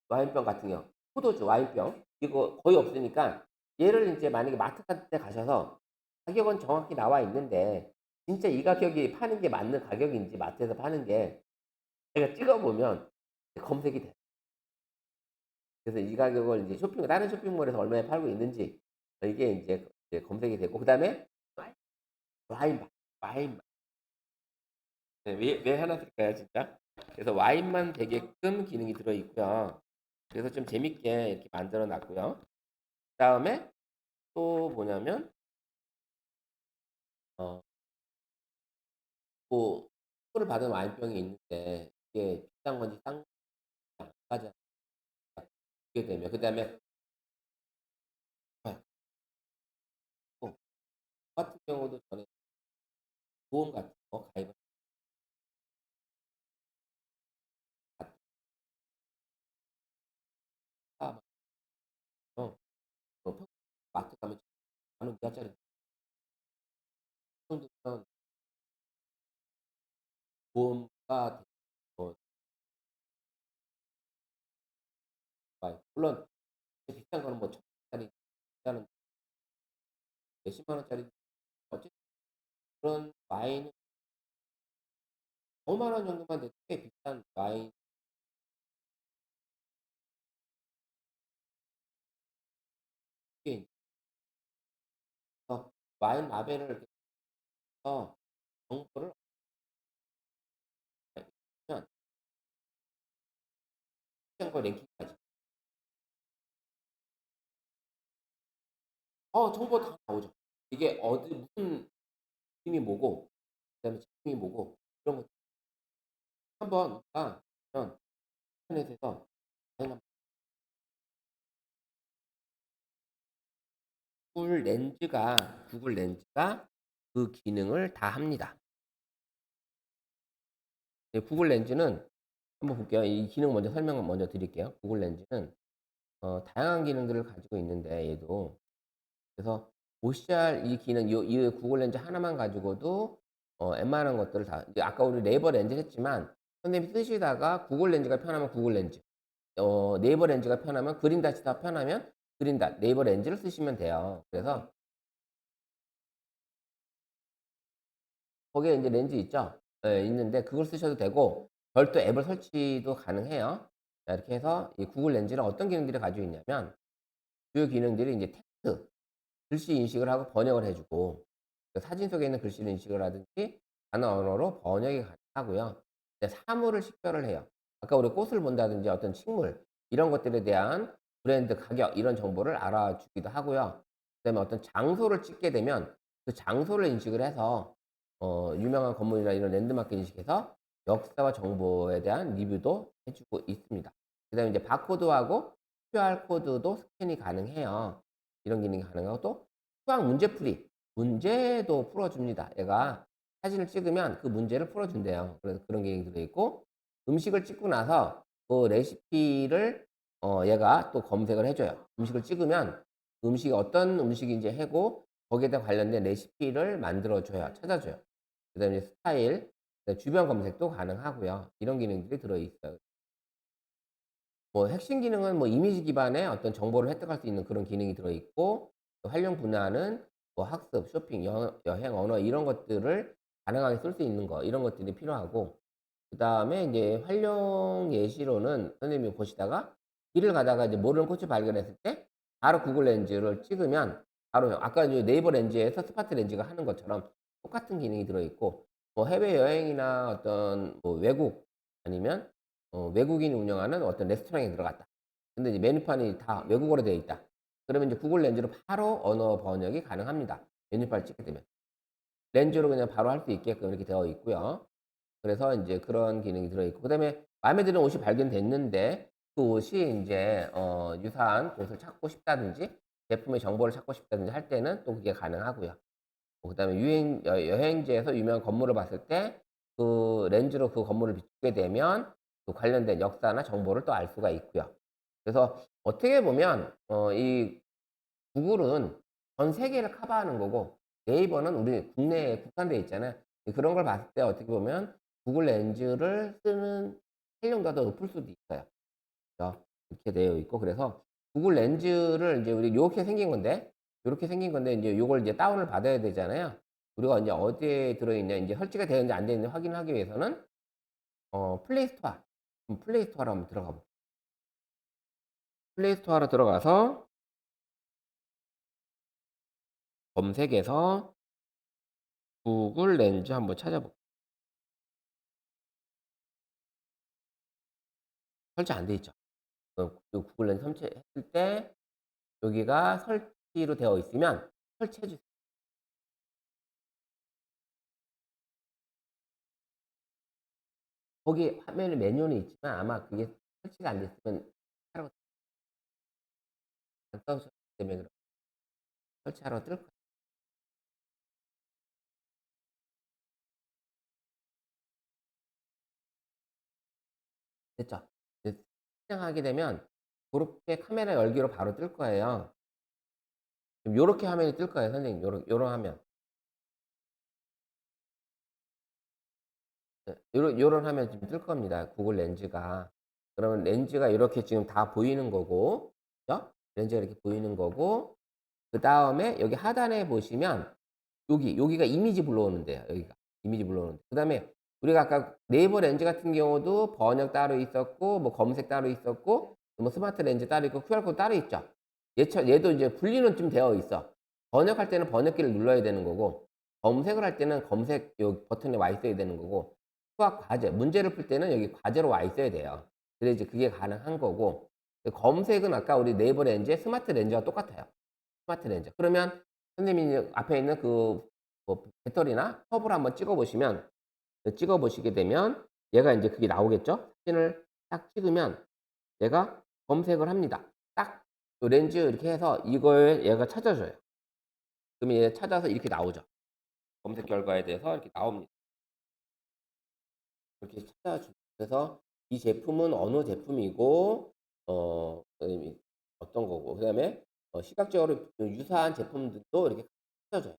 와인병 같은 경우 포도주 와인병 이거 거의 없으니까 얘를 이제 만약에 마트 같은 데 가셔서 가격은 정확히 나와 있는데 진짜 이 가격이 파는 게 맞는 가격인지 마트에서 파는 게 제가 찍어 보면 검색이 돼요. 그래서 이 가격을 이제 다른 쇼핑몰에서 얼마에 팔고 있는지 이게 이제 검색이 되고 그다음에 와인만, 와인만. 네, 왜 하나 쓸까요, 진짜? 그래서 와인만 되게끔 기능이 들어 있고요. 그래서 좀 재밌게 이렇게 만들어 놨고요. 그다음에 또 뭐냐면 어, 뭐 선물을 받은 와인병이 있는데 이게 비싼 건지 싼 건지 안 가잖아요. 그게 되면 그다음에 또 저 같은 경우도 전에 보험 같은 거 가입을 하다가 마트 가면 만 원 이하짜리 정도면 보험가 뭐 물론 비싼 거는 뭐 천 원짜리 비싸는 몇십만 원짜리 어쨌든 그런 와인은 5만 원 정도만 돼도 꽤 비싼 와인 게 있어서 와인 라벨을 이렇게 해서 정보를 면 비싼 거 랭킹까지 정보 다 나오죠. 이게 어디 무슨 이름이 뭐고 그다음에 제품이 뭐고 이런 거 한번 우리가 그러면 인터넷에서 와인 구글 렌즈가 그 기능을 다 합니다. 네, 구글 렌즈는 한번 볼게요. 이 기능 먼저 설명을 먼저 드릴게요. 구글 렌즈는 다양한 기능들을 가지고 있는데 얘도 그래서 보시할 이 기능 이 구글 렌즈 하나만 가지고도 웬만한 것들을 다 이제 아까 우리 네이버 렌즈 했지만 선생님이 쓰시다가 구글 렌즈가 편하면 구글 렌즈 네이버 렌즈가 편하면 그린닷이 편하면 그린닷 네이버 렌즈를 쓰시면 돼요. 그래서 거기에 이제 렌즈 있죠? 예, 있는데 그걸 쓰셔도 되고 별도 앱을 설치도 가능해요. 자, 이렇게 해서 이 구글 렌즈는 어떤 기능들을 가지고 있냐면 주요 기능들이 이제 텍스트, 글씨 인식을 하고 번역을 해주고 사진 속에 있는 글씨를 인식을 하든지 다른 언어로 번역이 가능하고요. 사물을 식별을 해요. 아까 우리 꽃을 본다든지 어떤 식물 이런 것들에 대한 브랜드 가격 이런 정보를 알아주기도 하고요. 그다음에 어떤 장소를 찍게 되면 그 장소를 인식을 해서 유명한 건물이나 이런 랜드마크 인식해서 역사와 정보에 대한 리뷰도 해주고 있습니다. 그다음에 이제 바코드하고 QR 코드도 스캔이 가능해요. 이런 기능이 가능하고 또 수학 문제풀이 문제도 풀어줍니다. 얘가 사진을 찍으면 그 문제를 풀어준대요. 그래서 그런 기능이 들어있고 음식을 찍고 나서 그 레시피를 얘가 또 검색을 해 줘요. 음식을 찍으면 음식이 어떤 음식인지 하고 거기에다 관련된 레시피를 만들어 줘요. 찾아 줘요. 그다음에 스타일, 그다음에 주변 검색도 가능하고요. 이런 기능들이 들어 있어요. 뭐 핵심 기능은 뭐 이미지 기반의 어떤 정보를 획득할 수 있는 그런 기능이 들어 있고, 또 활용 분야는 뭐 학습, 쇼핑, 여행, 언어 이런 것들을 가능하게 쓸 수 있는 거, 이런 것들이 필요하고, 그다음에 인제 활용 예시로는 선생님이 보시다가 길을 가다가 이제 모르는 꽃을 발견했을 때 바로 구글 렌즈를 찍으면 바로 아까 이제 네이버 렌즈에서 스마트 렌즈가 하는 것처럼 똑같은 기능이 들어 있고, 뭐 해외여행이나 어떤 뭐 외국, 아니면 외국인이 운영하는 어떤 레스토랑에 들어갔다. 근데 이제 메뉴판이 다 외국어로 되어 있다. 그러면 이제 구글 렌즈로 바로 언어 번역이 가능합니다, 메뉴판을 찍게 되면. 렌즈로 그냥 바로 할 수 있게끔 이렇게 되어 있고요. 그래서 인제 그런 기능이 들어 있고, 그다음에 마음에 드는 옷이 발견됐는데 그 옷이 인제 유사한 옷을 찾고 싶다든지 제품의 정보를 찾고 싶다든지 할 때는 또 그게 가능하고요. 그다음에 유행 여행지에서 유명한 건물을 봤을 때 그 렌즈로 그 건물을 비추게 되면 그 관련된 역사나 정보를 또 알 수가 있고요. 그래서 어떻게 보면 이 구글은 전 세계를 커버하는 거고, 네이버는 우리 국내에 국한되어 있잖아요. 그런 걸 봤을 때 어떻게 보면 구글 렌즈를 쓰는 활용도가 더 높을 수도 있어요. 그죠? 이렇게 되어 있고, 그래서 구글 렌즈를 이제 우리 요렇게 생긴 건데, 요렇게 생긴 건데 인제 요걸 이제 다운을 받아야 되잖아요. 우리가 인제 어디에 들어있냐, 인제 설치가 되어 있는지 안 되어 있는지 확인하기 위해서는 플레이 스토어, 플레이 스토어로 한번 들어가 볼게요. 플레이 스토어로 들어가서 검색에서 구글 렌즈 한번 찾아볼게요. 설치 안 돼 있죠. 요 구글 렌즈 설치했을 때 여기가 설치로 되어 있으면 설치해 주세요. 거기 화면에 메뉴는 있지만 아마 그게 설치가 안 됐으면 하라고 안 떠셨기 때문에 설치하라고 뜰 거예요. 됐죠? 이제 실행하게 되면 고렇게 카메라 열기로 바로 뜰 거예요. 지금 요렇게 화면이 뜰 거예요, 선생님. 요런 화면. 네. 요런 화면이 지금 뜰 겁니다, 구글 렌즈가. 그러면 렌즈가 요렇게 지금 다 보이는 거고, 그죠? 렌즈가 이렇게 보이는 거고, 그다음에 여기 하단에 보시면 여기가 이미지 불러오는 데요, 여기가. 이미지 불러오는 데. 그다음에 우리가 아까 네이버 렌즈 같은 경우도 번역 따로 있었고 뭐 검색 따로 있었고 뭐 스마트 렌즈 따로 있고 QR 코드 따로 있죠. 얘도 이제 분리는 좀 되어 있어. 번역할 때는 번역기를 눌러야 되는 거고, 검색을 할 때는 검색 요 버튼에 와 있어야 되는 거고, 수학 과제, 문제를 풀 때는 여기 과제로 와 있어야 돼요. 그래야 이제 그게 가능한 거고, 검색은 아까 우리 네이버 렌즈의 스마트 렌즈와 똑같아요. 스마트 렌즈. 그러면 선생님이 앞에 있는 그 뭐 배터리나 컵을 한번 찍어 보시면, 찍어 보시게 되면 얘가 인제 그게 나오겠죠? 사진을 딱 찍으면 얘가 검색을 합니다. 딱 요 렌즈 이렇게 해서 이걸 얘가 찾아줘요. 그러면 얘 찾아서 이렇게 나오죠. 검색 결과에 대해서 이렇게 나옵니다. 이렇게 찾아줍니다. 그래서 이 제품은 어느 제품이고 그다음에 어떤 거고, 그다음에 시각적으로 유사한 제품들도 이렇게 찾아줘요.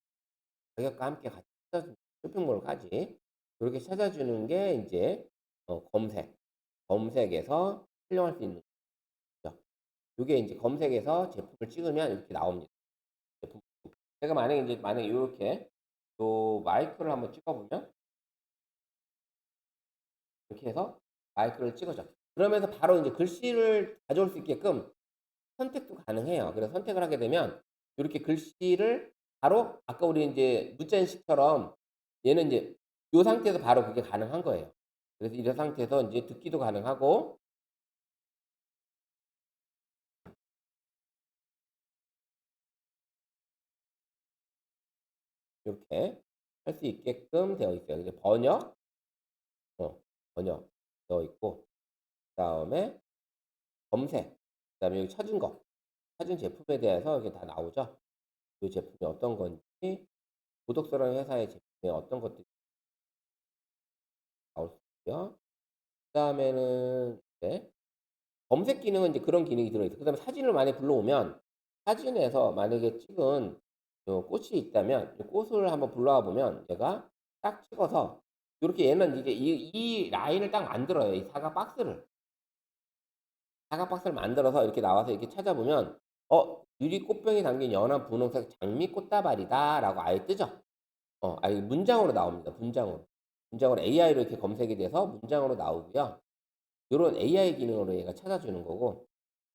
가격과 함께 같이 찾아주는, 쇼핑몰까지 그렇게 찾아주는 게 인제 검색에서 활용할 수 있는 거죠. 요게 인제 검색에서 제품을 찍으면 이렇게 나옵니다. 제품. 제가 만약에 요렇게 요 마이크를 한번 찍어 보면 이렇게 해서 마이크를 찍어줘. 그러면서 바로 인제 글씨를 가져올 수 있게끔 선택도 가능해요. 그래서 선택을 하게 되면 요렇게 글씨를 바로 아까 우리 인제 문자 인식처럼 얘는 인제 요 상태에서 바로 그게 가능한 거예요. 그래서 이런 상태에서 인제 듣기도 가능하고, 요렇게 할 수 있게끔 되어 있어요. 이제 어 번역 되어 있고, 그다음에 검색, 그다음에 여기 찾은 거, 찾은 제품에 대해서 이게 다 나오죠. 이 제품이 어떤 건지, 고독스러운 회사의 제품에 어떤 것들이 나올 수 있고요. 그다음에는 이제 검색 기능은 이제 그런 기능이 들어있어요. 그다음에 사진을 많이 불러오면 사진에서 만약에 찍은 요 꽃이 있다면 이 꽃을 한번 불러와 보면 얘가 딱 찍어서 요렇게 얘는 이제 이 라인을 딱 만들어요. 이 사각 박스를 만들어서 이렇게 나와서 이렇게 찾아보면 유리 꽃병에 담긴 연한 분홍색 장미 꽃다발이다라고 아예 뜨죠. 아예 문장으로 나옵니다. 문장으로 AI로 이렇게 검색이 돼서 문장으로 나오고요. 요런 AI 기능으로 얘가 찾아주는 거고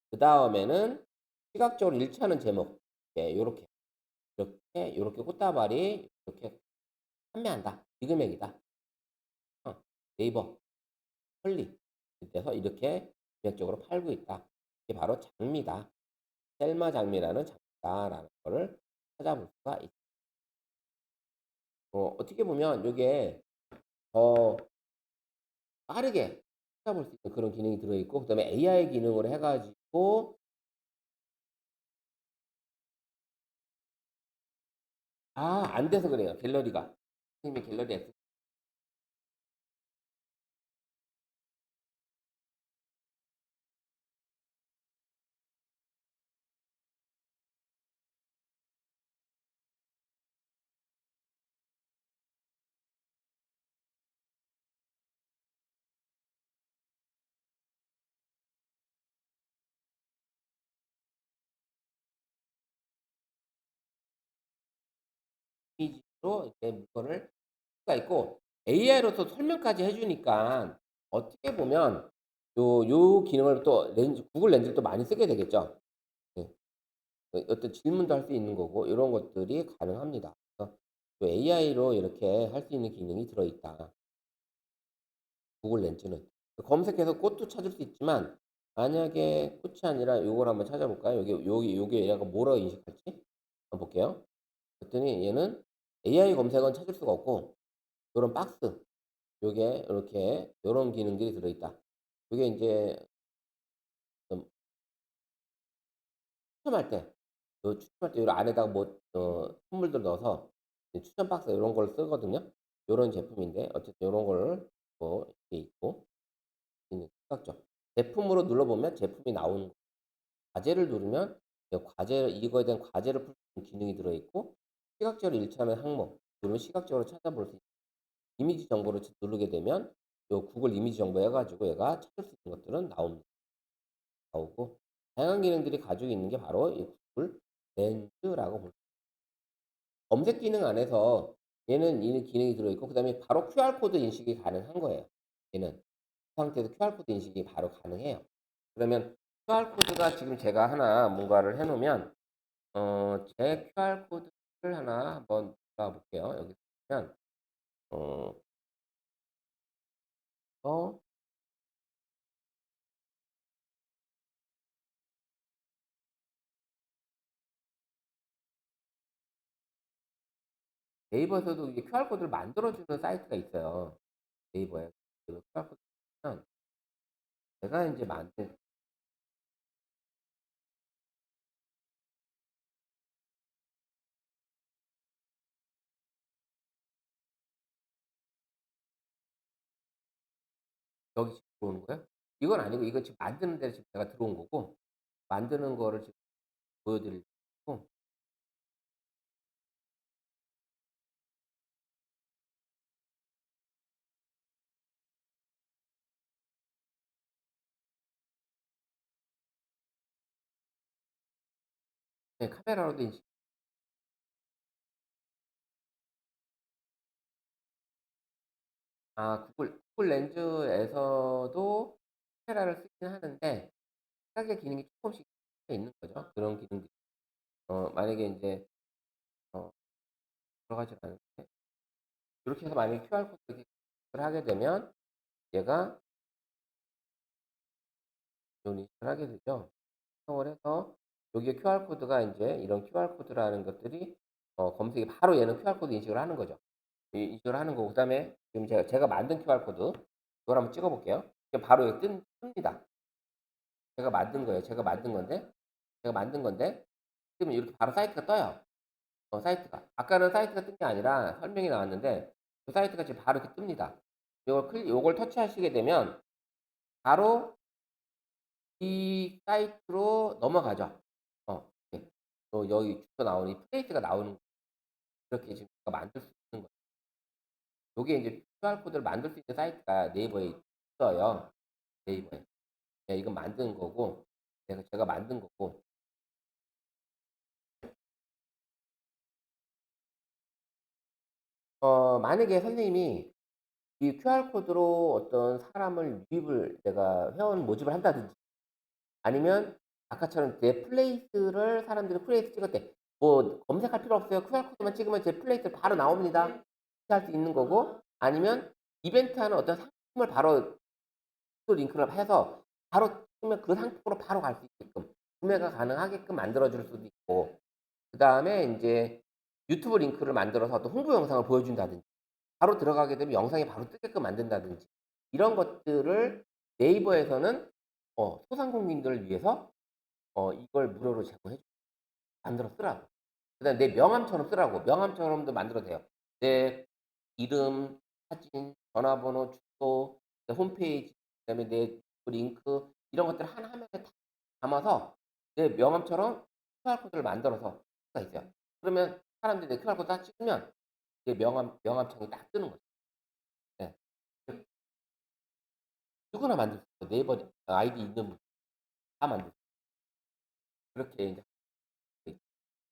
그다음에는 시각적으로 일치하는 제목 요렇게, 요렇게 꽃다발이 이렇게 판매한다. 이 금액이다. 네이버, 컬리 돼서 이렇게 금액적으로 팔고 있다. 이게 바로 장미다. 셀마 장미라는 장미다라는 거를 찾아볼 수가 있습니다. 어떻게 보면 요게 더 빠르게 찾아볼 수 있는 그런 기능이 들어있고 그다음에 AI 기능으로 해 가지고 안 돼서 그래요. 갤러리가. 선생님이 갤러리에 이미지로 이제 물건을 수가 있고 AI로서 설명까지 해 주니까 어떻게 보면 요 기능을 또 구글 렌즈를 또 많이 쓰게 되겠죠. 네. 어떤 질문도 할 수 있는 거고 요런 것들이 가능합니다. 그래서 AI로 이렇게 할 수 있는 기능이 들어 있다. 구글 렌즈는. 검색해서 꽃도 찾을 수 있지만 만약에 꽃이 아니라 요걸 한번 찾아볼까요? 요게 얘가 뭐라고 인식할지 한번 볼게요. 그랬더니 얘는 AI 검색은 찾을 수가 없고 요런 박스 요게 이렇게 요런 기능들이 들어있다. 요게 인제 좀 추첨할 때 추첨할 때 요 안에다가 뭐 선물들 넣어서 이제 추첨 박스 요런 걸 쓰거든요. 요런 제품인데 어쨌든 요런 거를 뭐 이렇게 있고 시각적 제품으로 눌러보면 제품이 나오는 과제를 누르면 이거에 대한 과제를 풀 수 있는 기능이 들어있고 시각적으로 일치하는 항목 누르면 시각적으로 찾아볼 수 있는 이미지 정보를 누르게 되면 요 구글 이미지 정보 해 가지고 얘가 찾을 수 있는 것들은 나오고 다양한 기능들이 가지고 있는 게 바로 이 구글 렌즈라고 볼 검색 기능 안에서 얘는 이 기능이 들어있고 그다음에 바로 QR 코드 인식이 가능한 거예요. 얘는 그 상태에서 QR 코드 인식이 바로 가능해요. 그러면 QR 코드가 지금 제가 하나 뭔가를 해 놓으면 제 QR 코드를 하나 한번 눌러 볼게요. 여기 보면 어 어 네이버에서도 이게 QR 코드를 만들어 주는 사이트가 있어요. 네이버에. 그 QR 코드 면 제가 인제 만든 여기 지금 들어오는 거예요? 이건 아니고 이건 지금 만드는 데를 지금 제가 들어온 거고 만드는 거를 지금 보여 드리고 네 카메라로도 인식 구글 렌즈에서도 카메라를 쓰긴 하는데 시각의 기능이 쪼끔씩 있는 거죠. 그런 기능들이. 만약에 인제 어 들어가질 않는데 요렇게 해서 만약에 QR 코드 이렇게 을 하게 되면 얘가 좀 인식을 하게 되죠. 작성을 해서 여기에 QR 코드가 인제 이런 QR 코드라는 것들이 검색이 바로 얘는 QR 코드 인식을 하는 거죠. 인식을 하는 거고 그다음에 지금 제가 만든 QR 코드 이걸 한번 찍어 볼게요. 이게 바로 여기 뜹니다. 제가 만든 건데 뜨면 이렇게 바로 사이트가 떠요. 사이트가. 아까는 사이트가 뜬 게 아니라 설명이 나왔는데 그 사이트가 지금 바로 이렇게 뜹니다. 요걸 터치하시게 되면 바로 이 사이트로 넘어가죠. 네. 또 여기 주소 나오는 이 플레이스가 나오는 그렇게 지금 제가 만들 수 있는 거예요. 요게 인제 QR 코드를 만들 수 있는 사이트가 네이버에 있어요. 네이버에. 네, 이건 만든 거고 제가 만든 거고 만약에 선생님이 이 QR 코드로 어떤 사람을 유입을 내가 회원 모집을 한다든지 아니면 아까처럼 내 플레이스를 사람들이 플레이스 찍을 때 뭐 검색할 필요 없어요. QR 코드만 찍으면 제 플레이스 바로 나옵니다. 이렇게 할 수 있는 거고 아니면 이벤트하는 어떤 상품을 바로 또 링크를 해서 바로 찍으면 그 상품으로 바로 갈 수 있게끔 구매가 가능하게끔 만들어 줄 수도 있고 그다음에 인제 유튜브 링크를 만들어서 또 홍보 영상을 보여준다든지 바로 들어가게 되면 영상이 바로 뜨게끔 만든다든지 이런 것들을 네이버에서는 소상공인들을 위해서 이걸 무료로 제공해 줘 만들어 쓰라고. 그다음에 내 명함처럼 쓰라고. 명함처럼도 만들어도 돼요. 내 이름, 사진, 전화번호, 주소, 내 홈페이지, 그다음에 내 링크 이런 것들을 하나하나에 다 담아서 내 명함처럼 QR 코드를 만들어서 쓸 수가 있어요. 그러면 사람들이 내 QR 코드 딱 찍으면 내 명함창이 딱 뜨는 거죠. 네. 누구나 만들 수 있어요. 네이버 아이디 있는 분 다 만들 수 있어요. 그렇게 인제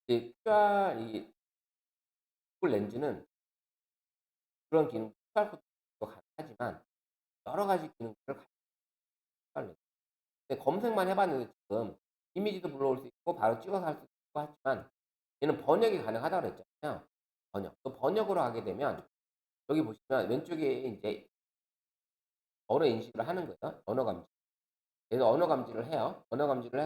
이제 QR 이 구글 렌즈는 그런 기능 QR 코드도 가능하지만 여러 가지 기능들을 같이 하는 근데 검색만 해 봤는데 지금 이미지도 불러올 수 있고 바로 찍어서 할 수 있고 하지만 얘는 번역이 가능하다고 그랬잖아요. 번역. 또 번역으로 하게 되면 여기 보시면 왼쪽에 인제 언어 인식을 하는 거예요. 언어 감지. 얘는 언어 감지를 해요. 언어 감지를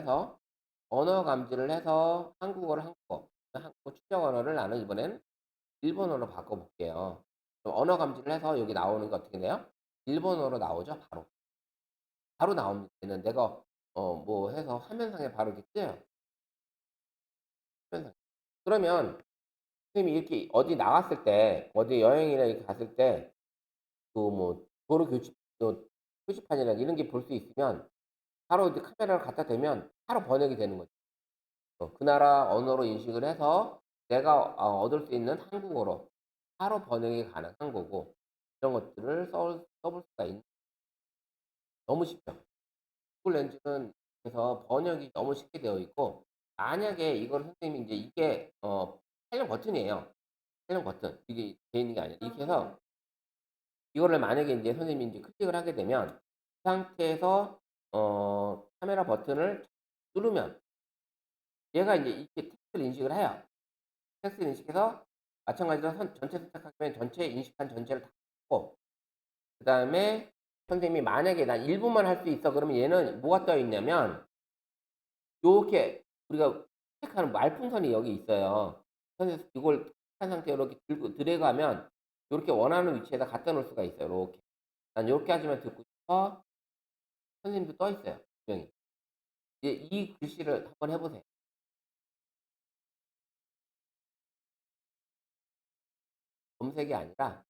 해서 한국어를 한국어, 한국어 출력 언어를 나는 이번엔 일본어로 바꿔 볼게요. 그럼 언어 감지를 해서 여기 나오는 게 어떻게 돼요? 일본어로 나오죠, 바로. 바로 나옵니다. 얘는 내가 뭐 해서 화면상에 바로 이렇게 뜨요. 화면상에. 그러면 선생님이 이렇게 어디 나갔을 때 어디 여행이나 이렇게 갔을 때 그 뭐 도로 교집 표지판이나 이런 게 볼 수 있으면 바로 이제 카메라를 갖다 대면 바로 번역이 되는 거죠. 그 나라 언어로 인식을 해서 내가 얻을 수 있는 한국어로 바로 번역이 가능한 거고 이런 것들을 써볼 수가 있는 너무 쉽죠. 구글 렌즈는 그래서 번역이 너무 쉽게 되어 있고 만약에 이걸 선생님이 인제 이게 촬영 버튼이에요. 촬영 버튼. 이게 돼 있는 게 아니라 이렇게 해서 이거를 만약에 인제 선생님이 인제 클릭을 하게 되면 이 상태에서 카메라 버튼을 누르면 얘가 인제 이렇게 텍스트를 인식을 해요. 텍스트를 인식해서 마찬가지로 전체 선택하게 되면 전체 인식한 전체를 다 하고 그다음에 선생님이 만약에 '난 일부만 할 수 있어.' 그러면 얘는 뭐가 떠 있냐면 요렇게 우리가 채택하는 말풍선이 여기 있어요. 그래서 이걸 한 상태로 이렇게 들고 드래그하면 요렇게 원하는 위치에다 갖다 놓을 수가 있어요, 요렇게. "난 요렇게 하지만 듣고 싶어." 선생님도 떠 있어요, 분명히. 이제 이 글씨를 한번 해 보세요. 검색이 아니라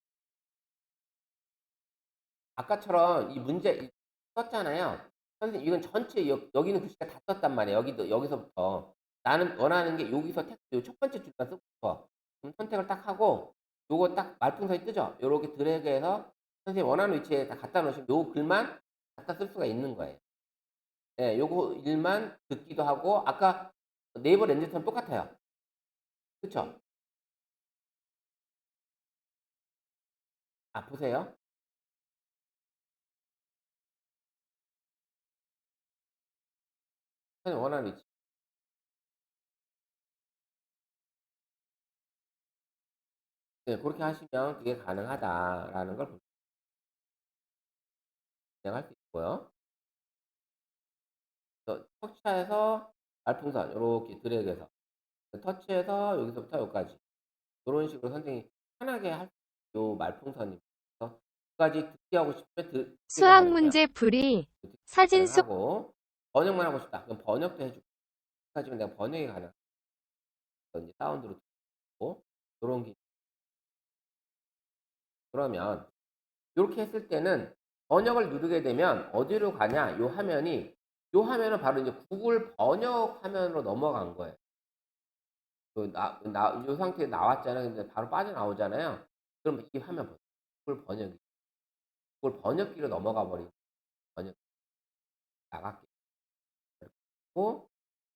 아까처럼 이 문제 떴잖아요. 선생님 이건 전체 여기는 글씨가 다 떴단 말이에요. 여기도 여기서부터. 나는 원하는 게 여기서 텍스트 요 첫 번째 줄만 쓰고 싶어. 그럼 선택을 딱 하고 요거 딱 말풍선이 뜨죠. 요렇게 드래그해서 선생님 원하는 위치에 다 갖다 놓으시면 요 글만 갖다 쓸 수가 있는 거예요. 예, 요거 일만 듣기도 하고 아까 네이버 렌즈처럼 똑같아요. 그쵸? 보세요. 선생님 원하는 위치. 네, 고렇게 하시면 그게 가능하다라는 걸 진행할 수 있고요. 그래서 터치해서 말풍선 요렇게 드래그해서 터치해서 여기서부터 여기까지 요런 식으로 선생님이 편하게 할 요 말풍선이 두 가지 듣기 하고 싶으면 듣기도 수학 가능해요. 문제 풀이 듣기 사진 속 가능하고 번역만 하고 싶다. 그럼 번역도 해 주고 하지만 내가 번역이 가능해서 인제 사운드로 듣고 요런 게 그러면 요렇게 했을 때는 번역을 누르게 되면 어디로 가냐 요 화면이 요 화면은 바로 이제 구글 번역 화면으로 넘어간 거예요. 요 상태에 나왔잖아요. 근데 바로 빠져나오잖아요. 그럼 이 화면 보세요. 구글 번역이 구글 번역기로 넘어가 버린 번역 나갔게 되고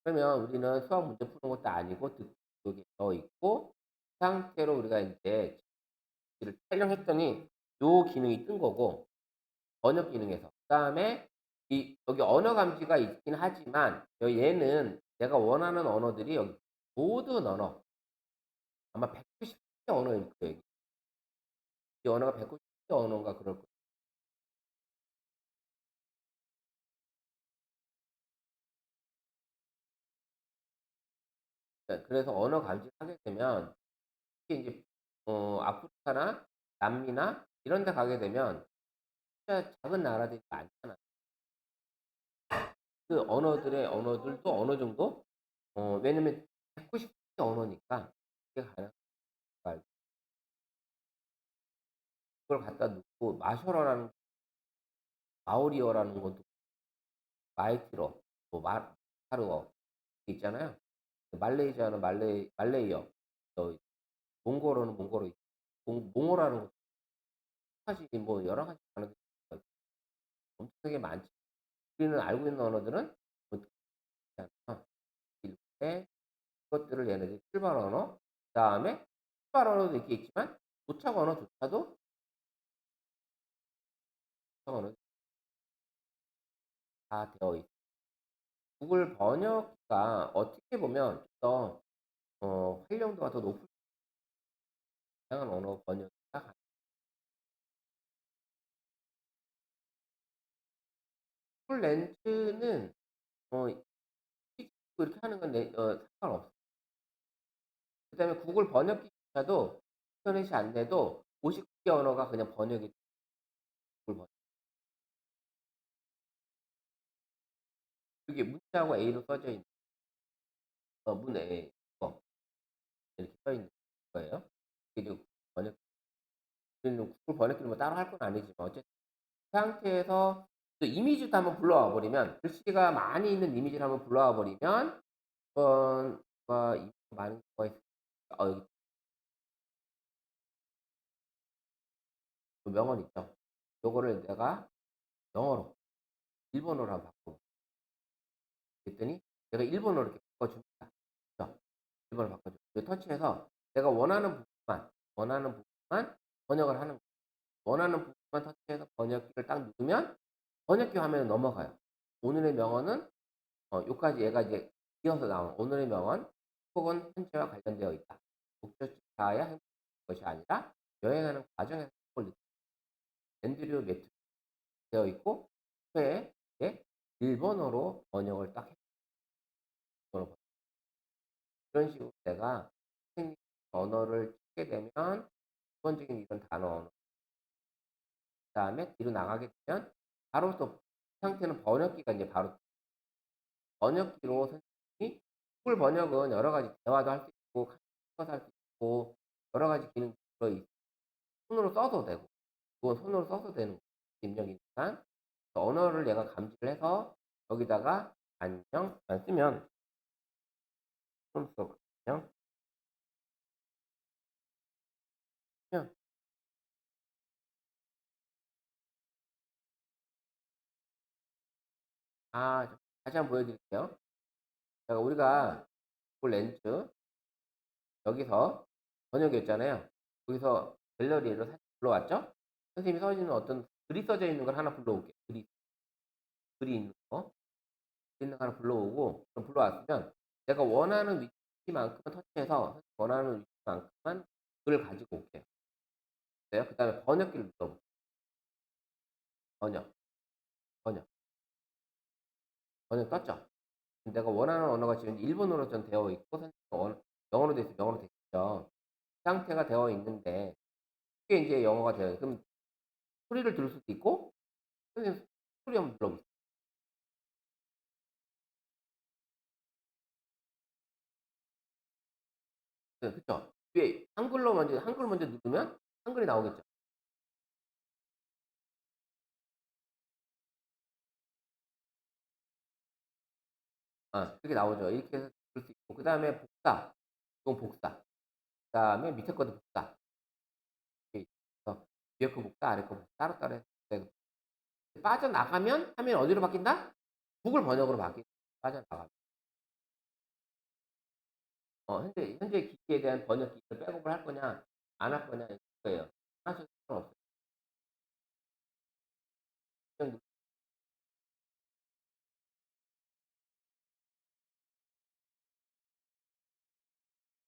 그러면 우리는 수학 문제 푸는 것도 아니고 듣기 여기 써 있고 그 상태로 우리가 인제 를 촬영했더니 요 기능이 뜬 거고 번역 기능에서. 그다음에 이 여기 언어 감지가 있긴 하지만 얘는 내가 원하는 언어들이 여기 모든 언어 아마 190개 언어일 거예요. 이 언어가 190개 언어인가 그럴 거예요. 네, 그래서 언어 감지를 하게 되면 특히 인제 아프리카나 남미나 이런 데 가게 되면 진짜 작은 나라들이 많잖아요. 그 언어들도 어느 정도 왜냐면 190개 언어니까 그게 가능하니까 그걸 갖다 놓고 마셔라라는 마오리어라는 것도 마이티러 뭐 마타르어 있잖아요. 말레이시아는 말레이어 몽골어는 몽골어 몽어라는 것도 사실 뭐 여러 가지 단어들이 엄청나게 많지. 우리는 알고 있는 언어들은 뭐 않아요. 이렇게 그것들을 얘네들이 출발 언어 그다음에 출발 언어도 이렇게 있지만 도착 언어조차도 도착 언어 다 되어 있어요. 구글 번역기가 어떻게 보면 좀 더 활용도가 더 높을 다양한 언어 번역기가 구글 렌즈는 이렇게 하는 건 상관없어요. 그다음에 구글 번역기조차도 인터넷이 안 돼도 50개 언어가 그냥 번역이 구글 번역. 그게 문자하고 A로 써져 있는 문 A 거 이렇게 써 있는 거예요. 이게 이제 번역 우리는 구글 번역기를 뭐 따로 할 건 아니지만 어쨌든 그 상태에서 또 이미지도 한번 불러와 버리면 글씨가 많이 있는 이미지를 한번 불러와 버리면 이미지가 많은 경우가 있어요. 여기 명언 있죠. 요거를 내가 영어로 일본어로 한번 바꿔 그랬더니 내가 일본어로 이렇게 바꿔줍니다. 그죠? 일본어로 바꿔줘. 터치해서 내가 원하는 부분만 번역을 하는 거예요. 원하는 부분만 터치해서 번역기를 딱 누르면 번역기 화면에 넘어가요. 오늘의 명언은 요까지 얘가 이제 이어서 나온 오늘의 명언 혹은 현재와 관련되어 있다. 목적지가야 행복한 것이 아니라 여행하는 과정에서 행복을 느끼는 앤드류 매튜 되어 있고 후에 이제 일본어로 번역을 딱 해. 이런 식으로 내가 선생님 언어를 찾게 되면 기본적인 이런 단어 언어 그다음에 뒤로 나가게 되면 바로 또 그 상태는 번역기가 이제 바로 번역기로 선생님이 구글 번역은 여러 가지 대화도 할 수 있고 카톡도 할 수 있고 여러 가지 기능이 들어 있 손으로 써도 되고 그건 손으로 써도 되는 입력이니까 언어를 얘가 감지를 해서 여기다가 안녕만 쓰면 손 써 안녕 쓰면 다시 한번 보여드릴게요. 자, 우리가 구글 렌즈 여기서 번역이었잖아요. 여기서 갤러리로 살짝 불러왔죠? 선생님이 써있는 어떤 글이 써져 있는 걸 하나 불러올게요. 글이 있는 거. 글이 있는 거 하나 불러오고, 그럼 불러왔으면 내가 원하는 위치만큼만 터치해서 원하는 위치만큼만 글을 가지고 올게요. 그 다음에 번역기를 눌러볼게요. 번역, 번역, 번역 떴죠? 내가 원하는 언어가 지금 일본어로 전 되어 있고, 영어로 되어 있으면 영어로 되겠죠. 그 상태가 되어 있는데, 이게 이제 영어가 되어 있어요. 그럼 소리를 들을 수도 있고, 선생님 소리 한번 불러보세요. 네, 그쵸? 위에 한글 먼저 누르면 한글이 나오겠죠? 그렇게 나오죠. 이렇게 해서 볼 수 있고 그다음에 복사. 이건 복사. 그다음에 밑에 것도 복사. 이렇게 있어. 위에 거 복사, 아래 거 복사 따로따로 해서 빠져나가면 화면이 어디로 바뀐다? 구글 번역으로 바뀐다. 빠져나가면. 현재 기기에 대한 번역 기기를 백업을 할 거냐, 안 할 거냐 이거예요. 하실 필요는 없어요. 그냥 이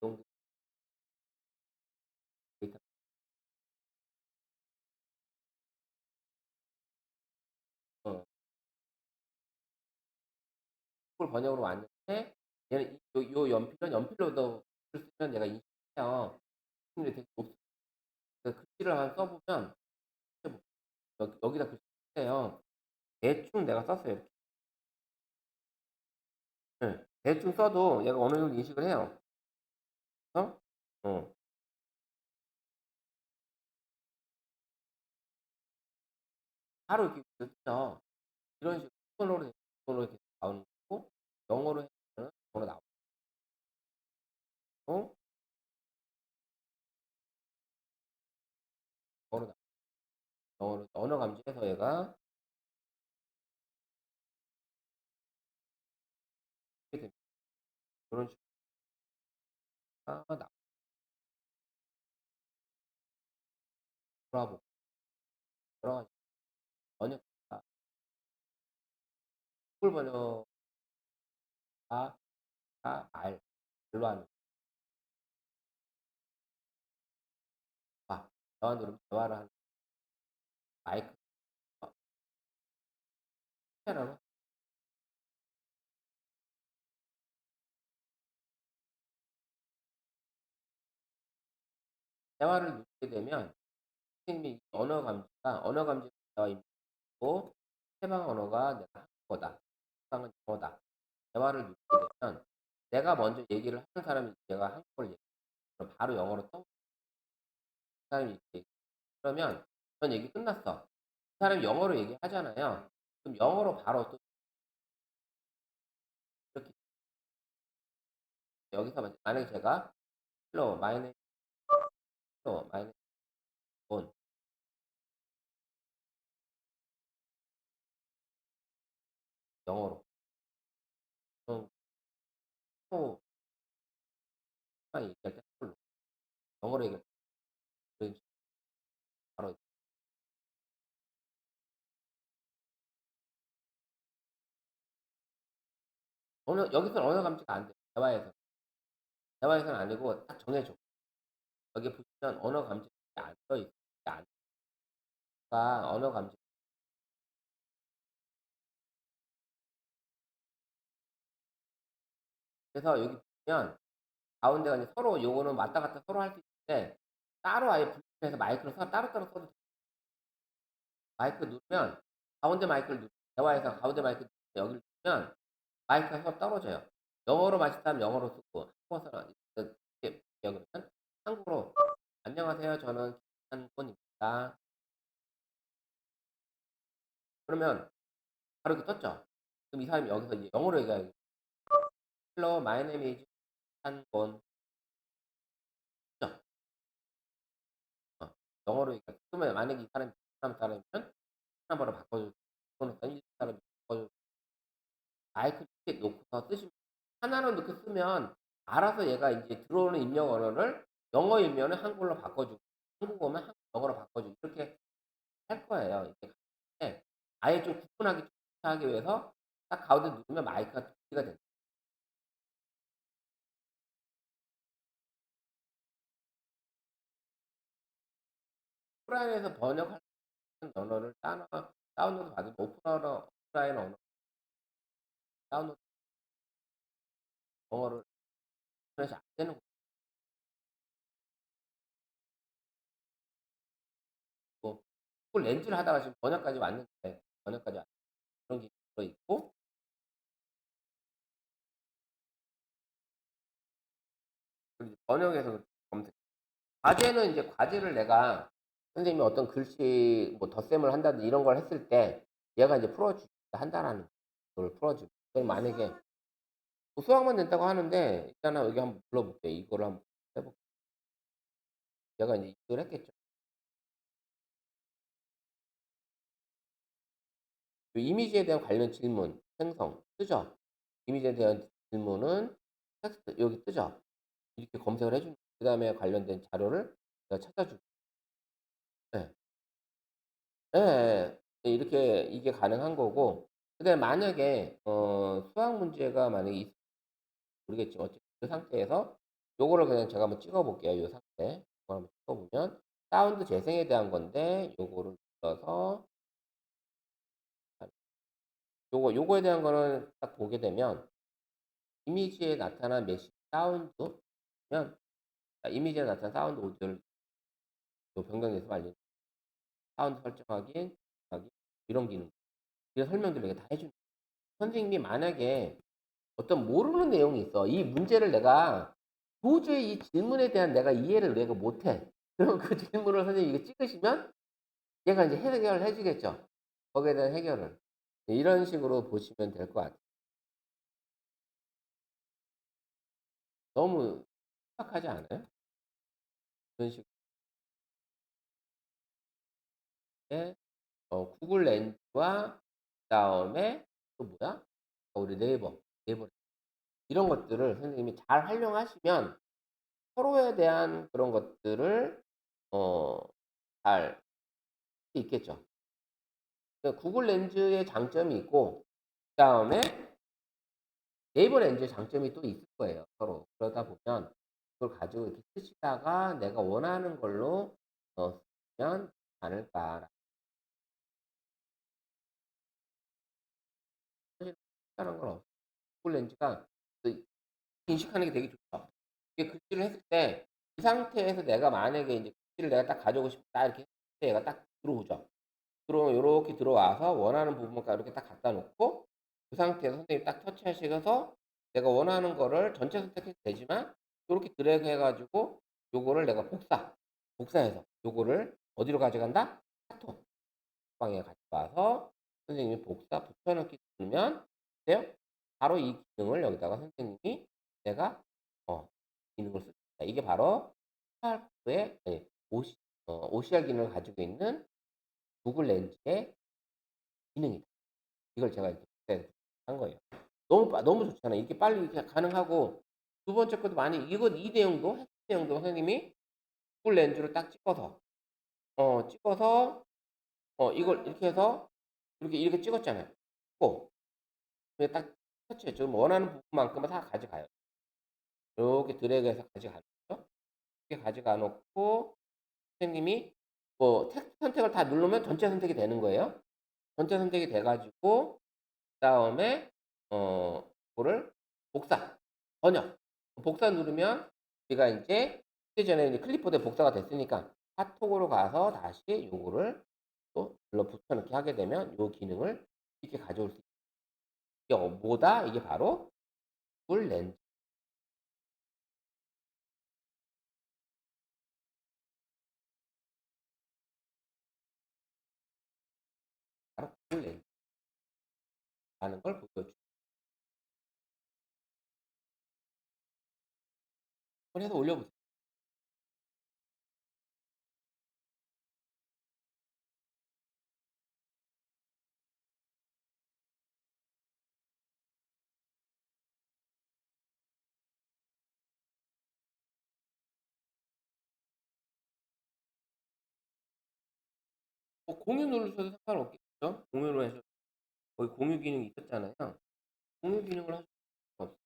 정도 데이터 어, 구글 번역으로 왔는데 얘는 요 연필은 연필로도 글을 쓰면 얘가 인식해요. 근데 되게 높 그래서 글씨를 한번 써보면 여기다 글씨 쓰세요. 대충 내가 썼어요. 이렇게. 대충 써도 얘가 어느 정도 인식을 해요. 그래서 어, 바로 이렇게 뜨죠. 이런 식으로 일본어로 이렇게 나오는 거고 영어로 해서 영어로 나오고 영어로 영어로 언어 감지해서 얘가 이렇게 됩니다. 그런 식으로 돌아보고 여러 가지 번역가 구글 번역가 말로 하는 대화 누르면 대화를 하는 마이크 라고 대화를 누르게 되면 선생님이 언어 감지가 되어 있고 해당 언어가 내가 한국어다, 해당은 영어다. 대화를 누르게 되면 내가 먼저 얘기를 하는 사람이 내가 한국어를 얘기해. 그럼 바로 영어로 또 그 사람이 얘기. 그러면 전 얘기 끝났어. 그 사람이 영어로 얘기하잖아요. 그럼 영어로 바로 또 이렇게 여기서 만약에 제가 hello my name hello my name 본 영어로 또 얘기할 때 영어로 얘기할 때 바로 여기서는 언어 감지가 안 돼. 대화에서는 아니고 딱 정해줘. 여기 보시면 언어 감지 안 써 있어. 안가 언어 감지. 그래서 여기 보면 가운데가 이제 서로 요거는 왔다 갔다 서로 할 수 있는데 따로 아예 분리해서 마이크를 따로따로 써도 돼. 마이크 누르면 가운데 마이크를 대화에서 가운데 마이크 여기를 누르면 마이크가 서로 떨어져요. 영어로 마시다면 영어로 쓰고 한국어서는 이렇게 그러면 한국어로 안녕하세요. 저는 김한곤입니다. 그러면 바로 이렇게 떴죠. 그럼 이 사람이 여기서 이제 영어로 얘기하기. Hello, my name is 한곤. 죠 영어로 얘기하기. 그러면 만약에 이 사람이 사람이면 하나번호 바꿔주고 또는 일 사람이 바꿔주고 마이크 이렇게 놓고서 쓰시면 하나로 이렇게 쓰면 알아서 얘가 이제 들어오는 입력 언어를 영어이면 한글로 바꿔주고 한국어면 영어로 바꿔주고 이렇게 할 거예요. 이제 네. 아예 좀 구분하기 위해서 딱 가운데 누르면 마이크가 분리가 됩니다. 오프라인에서 번역할 수 있는 언어를 다운로드 받으면 오프라인 언어 다운로드 영어를 인터넷이 안 되는 거고 그걸 렌즈를 하다가 지금 번역까지 왔는데 번역까지 그런 게 들어있고 그리고 번역에서 검색 과제는 이제 과제를 내가 선생님이 어떤 글씨 뭐 덧셈을 한다든지 이런 걸 했을 때 얘가 이제 풀어주기가 한다라는 걸 풀어주고 그럼 만약에 뭐 수학만 낸다고 하는데 일단은 여기 한번 불러볼게요. 이거를 한번 해 볼게요. 얘가 인제 이걸 했겠죠. 그 이미지에 대한 관련 질문 생성 뜨죠. 이미지에 대한 질문은 텍스트 여기 뜨죠. 이렇게 검색을 해 준 그다음에 관련된 자료를 내가 찾아주고 예. 예예예. 예 이렇게 이게 가능한 거고 그다음에 만약에 수학 문제가 만약에 모르겠지만 어쨌든 그 상태에서 요거를 그냥 제가 한번 찍어 볼게요, 요 상태. 요걸 한번 찍어 보면 사운드 재생에 대한 건데 요거를 눌러서 요거에 대한 거는 딱 보게 되면 이미지에 나타난 메시지 사운드 면 이미지에 나타난 사운드 오디오를 요 변경해서 알려 사운드 설정 확인 이런 기능 이런 설명들을 내가 다 해 주는 선생님이 만약에 어떤 모르는 내용이 있어. 이 문제를 내가 도저히 이 질문에 대한 내가 이해를 내가 못해. 그럼 그 질문을 선생님이 이거 찍으시면 얘가 이제 해결을 해 주겠죠. 거기에 대한 해결을. 네, 이런 식으로 보시면 될 것 같아요. 너무 심각하지 않아요? 이런 식의 구글 렌즈와 그다음에 또 뭐야? 우리 네이버 이런 것들을 선생님이 잘 활용하시면 서로에 대한 그런 것들을 어 잘 할 수 있겠죠. 그러니까 구글 렌즈의 장점이 있고 그다음에 네이버 렌즈의 장점이 또 있을 거예요, 서로. 그러다 보면 그걸 가지고 이렇게 쓰시다가 내가 원하는 걸로 쓰면 않을까. 사실 특별한 건 없어요. 구글 렌즈가 그 인식하는 게 되게 좋죠. 이게 글씨를 했을 때 이 상태에서 내가 만약에 이제 글씨를 내가 딱 가져오고 싶다 이렇게 했을 때 얘가 딱 들어오죠. 들어오면 요렇게 들어와서 원하는 부분만 이렇게 딱 갖다 놓고 그 상태에서 선생님이 딱 터치하시고서 내가 원하는 거를 전체 선택해도 되지만 요렇게 드래그 해 가지고 요거를 내가 복사해서 요거를 어디로 가져간다? 카톡 방에 가져가서 선생님이 복사 붙여 넣기 누르면 돼요? 바로 이 기능을 여기다가 선생님이 내가 기능을 쓸 수 있다. 이게 바로 QR코드의 OCR 기능을 가지고 있는 구글 렌즈의 기능이다. 이걸 제가 이렇게 한 거예요. 너무 좋잖아요. 이렇게 빨리 이렇게 가능하고 두 번째 것도 많이 이 내용도 핵심 내용도 선생님이 구글 렌즈로 딱 찍어서 이걸 이렇게 해서 이렇게 찍었잖아요. 찍고 그딱 터치했죠. 원하는 부분만큼은 다 가져가요. 요렇게 드래그해서 가져가는 거죠. 이렇게 가져가 놓고 선생님이 뭐 텍스트 선택을 다 누르면 전체 선택이 되는 거예요. 전체 선택이 돼 가지고 그다음에 그거를 복사, 번역. 복사 누르면 우리가 인제 전에 이제 클립보드에 복사가 됐으니까 카톡으로 가서 다시 요거를 또 눌러 붙여 넣기 하게 되면 요 기능을 이렇게 가져올 수 이게 뭐다? 이게 바로 구글 렌즈 바로 구글 렌즈라는 걸 보여줘요. 한번 해서 올려보세요. 공유 누르셔도 상관없겠죠? 공유로 해서 거기 공유 기능이 있었잖아요. 공유 기능을 하실 필요가 없어요.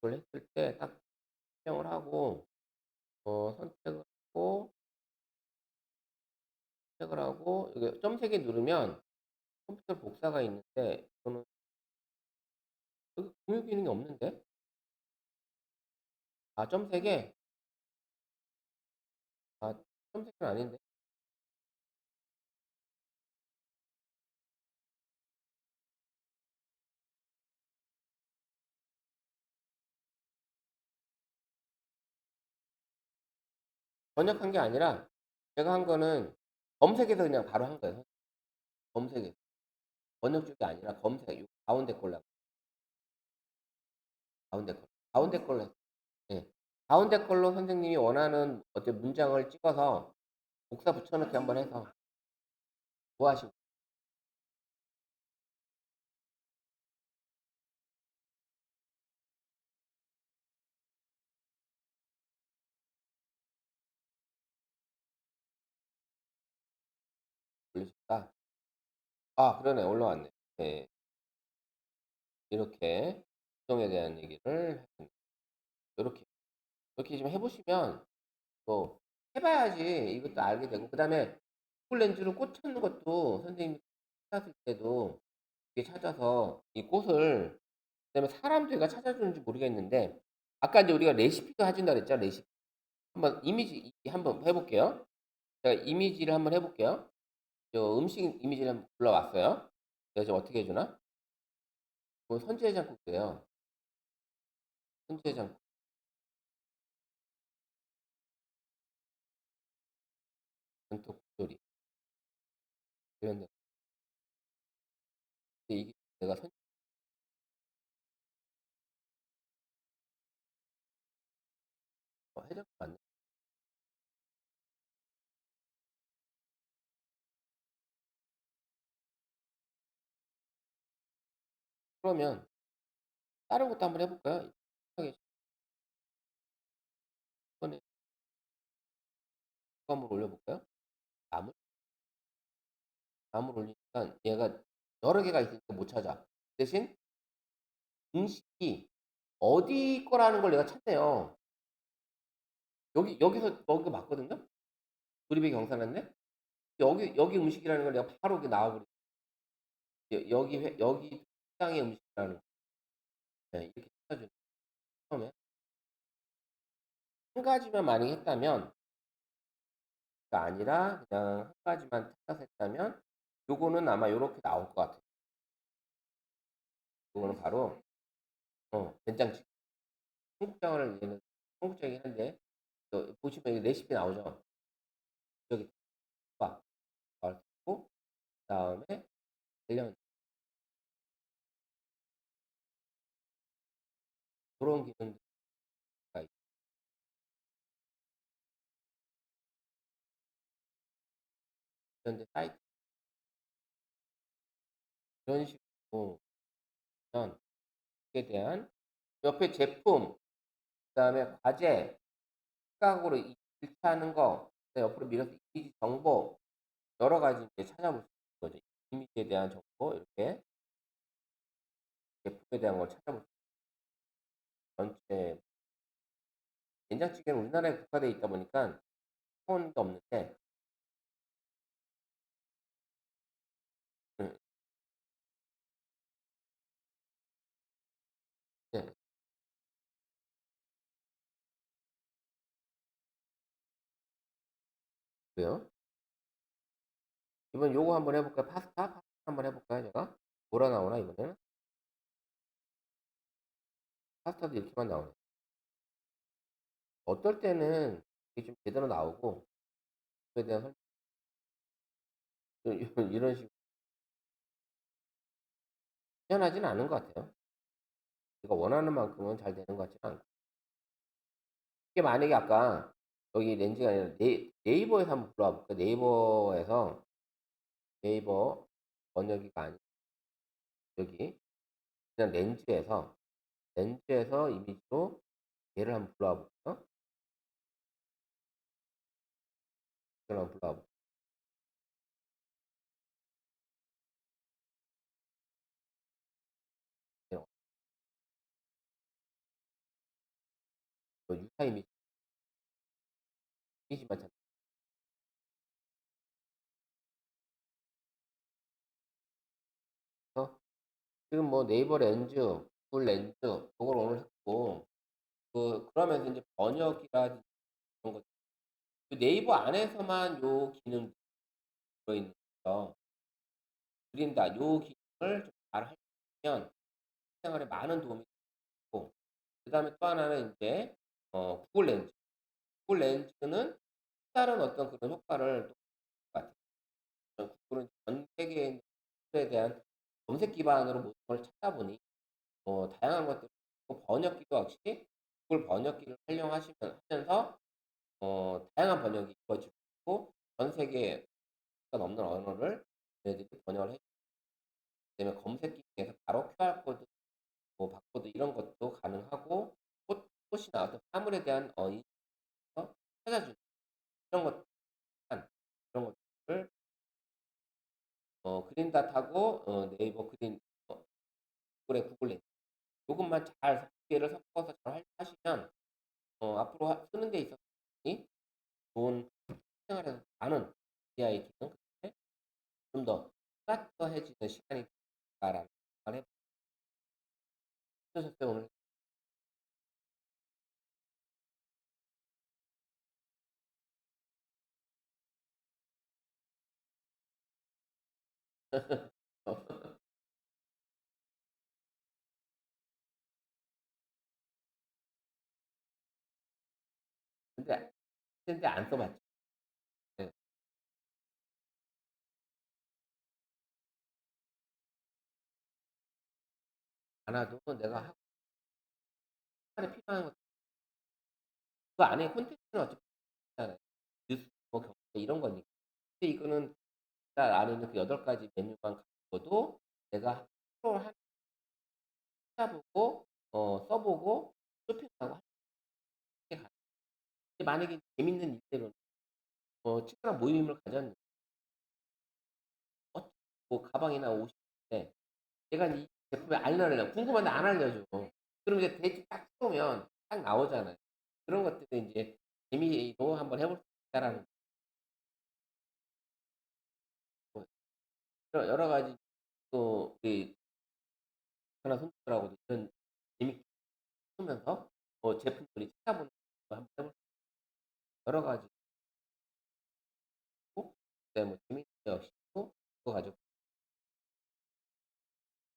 그걸 했을 때 딱 설정을 하고 선택을 하고 여기 점 3개 누르면 컴퓨터 복사가 있는데 저는 여기 공유 기능이 없는데? 점 3 개? 점 3 개는 아닌데? 번역한 게 아니라 제가 한 거는 검색해서 그냥 바로 한 거예요. 검색해서. 번역 쪽이 아니라 검색 요 가운데 걸로 가운데 걸. 가운데 걸로 했어요. 예. 가운데 걸로 선생님이 원하는 어떤 문장을 찍어서 복사 붙여 넣기 한번 해서 뭐 하시면 올리실까? 아 그러네. 올라왔네. 네. 이렇게 구성에 대한 얘기를 했습니다. 요렇게, 이렇게 좀 해 보시면 또 해 봐야지 이것도 알게 되고 그다음에 구글 렌즈로 꽃 찾는 것도 선생님이 찾았을 때도 이게 찾아서 이 꽃을 그다음에 사람도 얘가 찾아주는지 모르겠는데 아까 인제 우리가 레시피도 하신다 그랬죠, 레시피. 한번 이미지 한번 해 볼게요. 제가 이미지를 한번 해 볼게요. 저 음식 이미지를 한번 골라 왔어요. 내가 지금 어떻게 해 주나? 뭐 선지해장국이에요. 선지해장국, 전통 국조리 이런 데. 근데 이게 내가 선 해장국 맞나? 그러면 다른 것도 한번 해 볼까요? 이번에 이거 한번 올려 볼까요? 나물? 나물 올리니까 얘가 여러 개가 있으니까 못 찾아. 대신 음식이 어디 거라는 걸 내가 찾네요. 여기서 먹은 거 맞거든요? 조리배 경사났네? 여기 음식이라는 걸 내가 바로 이렇게 나와 버리 여기 식당의 음식이라는 거. 네, 이렇게 찾아주는 처음에 한 가지만 만약에 했다면 가 아니라 그냥 한 가지만 찾아서 했다면 요거는 아마 요렇게 나올 것 같아요. 요거는 바로 된장찌개. 청국장을 얘는 청국장이긴 한데 보시면 여기 레시피 나오죠. 여기 봐. 고 그다음에 관련 그런 기능들이 있 이런 사이트 이런 식으로 보면 에 대한 옆에 제품 그다음에 과제 시각으로 일치하는 거 옆으로 밀어서 이미지 정보 여러 가지 이제 찾아볼 수 있는 거죠. 이미지에 대한 정보 이렇게 제품에 대한 걸 찾아볼 수 있는 전체 된장찌개는 우리나라에 국화되어 있다 보니까 fon도 없는데 음, 네. 그래요? 이번 요거 한번 해볼까요? 파스타 한번 해볼까요? 제가 뭐라 나오나 이번에는 파스타도 이렇게만 나오네. 어떨 때는 이게 좀 제대로 나오고 그에 대한 이런 식으로 희한하지는 않은 것 같아요. 제가 원하는 만큼은 잘 되는 것 같지는 않고 이게 만약에 아까 여기 렌즈가 아니라 네이버에서 한번 불러와 볼까요? 네이버에서 네이버 번역기가 아닌 여기 그냥 렌즈에서 이미지로 얘를 한번 불러와 볼게요. 이걸 한번 불러와 볼게요. 유사 이미지만 찾아서 지금 뭐 네이버 렌즈, 구글 렌즈 그걸 오늘 했고 그러면서 이제 번역이라든지 이런 것 그 네이버 안에서만 요 기능 들어있는 거죠. 드린다. 요 기능을 좀 잘 하시면 생활에 많은 도움이 되고 그다음에 또 하나는 이제 구글 렌즈. 구글 렌즈는 다른 어떤 그런 효과를 또 같아요. 구글은 전 세계에 있는 것에 대한 검색 기반으로 모든 걸 찾다 보니 다양한 것들 또 번역기도 역시 구글 번역기를 활용하시면서 다양한 번역이 이루어지고 있고 전 세계 가 넘는 언어를 얘네들이 번역을 해 그다음에 검색 기능에서 바로 QR코드 뭐 바코드 이런 것도 가능하고 꽃이나 어떤 사물에 대한 인식을 찾아주는 이런 것 그런 것들을 그린닷하고 네이버 그린 구글 렌즈 요것만 잘 개를 섞어서 잘 활용하시면 앞으로 쓰는 데 있어서 좋은 생활에서 많은 AI 기능 좀 더 플라트해지는 시간이 다라는 생각을 해 보셨어요 오늘? 근데 안 써봤죠. 네. 않아도 내가 하루에 필요한 것 그 안에 콘텐츠는 어차피 있잖아요. 뉴스 뭐 경제 이런 거니까. 근데 이거는 그 안에 있는 그 8가지 메뉴만 가지고도 내가 스크롤 한 찾아보고 써보고 쇼핑하고 하는 게 가능해요. 근데 만약에 재밌는 일대로 친구랑 모임을 가졌는데 뭐 가방이나 옷이 있는데 얘가 이 제품에 알려달라고 궁금한데 안 알려줘. 그럼 이제 대충 딱 찍으면 딱 나오잖아요. 그런 것들은 이제 재미로 한번 해볼 수 있다라는 거. 여러 가지 또 우리 하나 손님들하고도 이런 재밌게 쓰면서 제품들이 찾아보는 거 한번 해볼 수 여러 가지 있고 그다음에 뭐 재밌는 거 역시 또 그거 가지고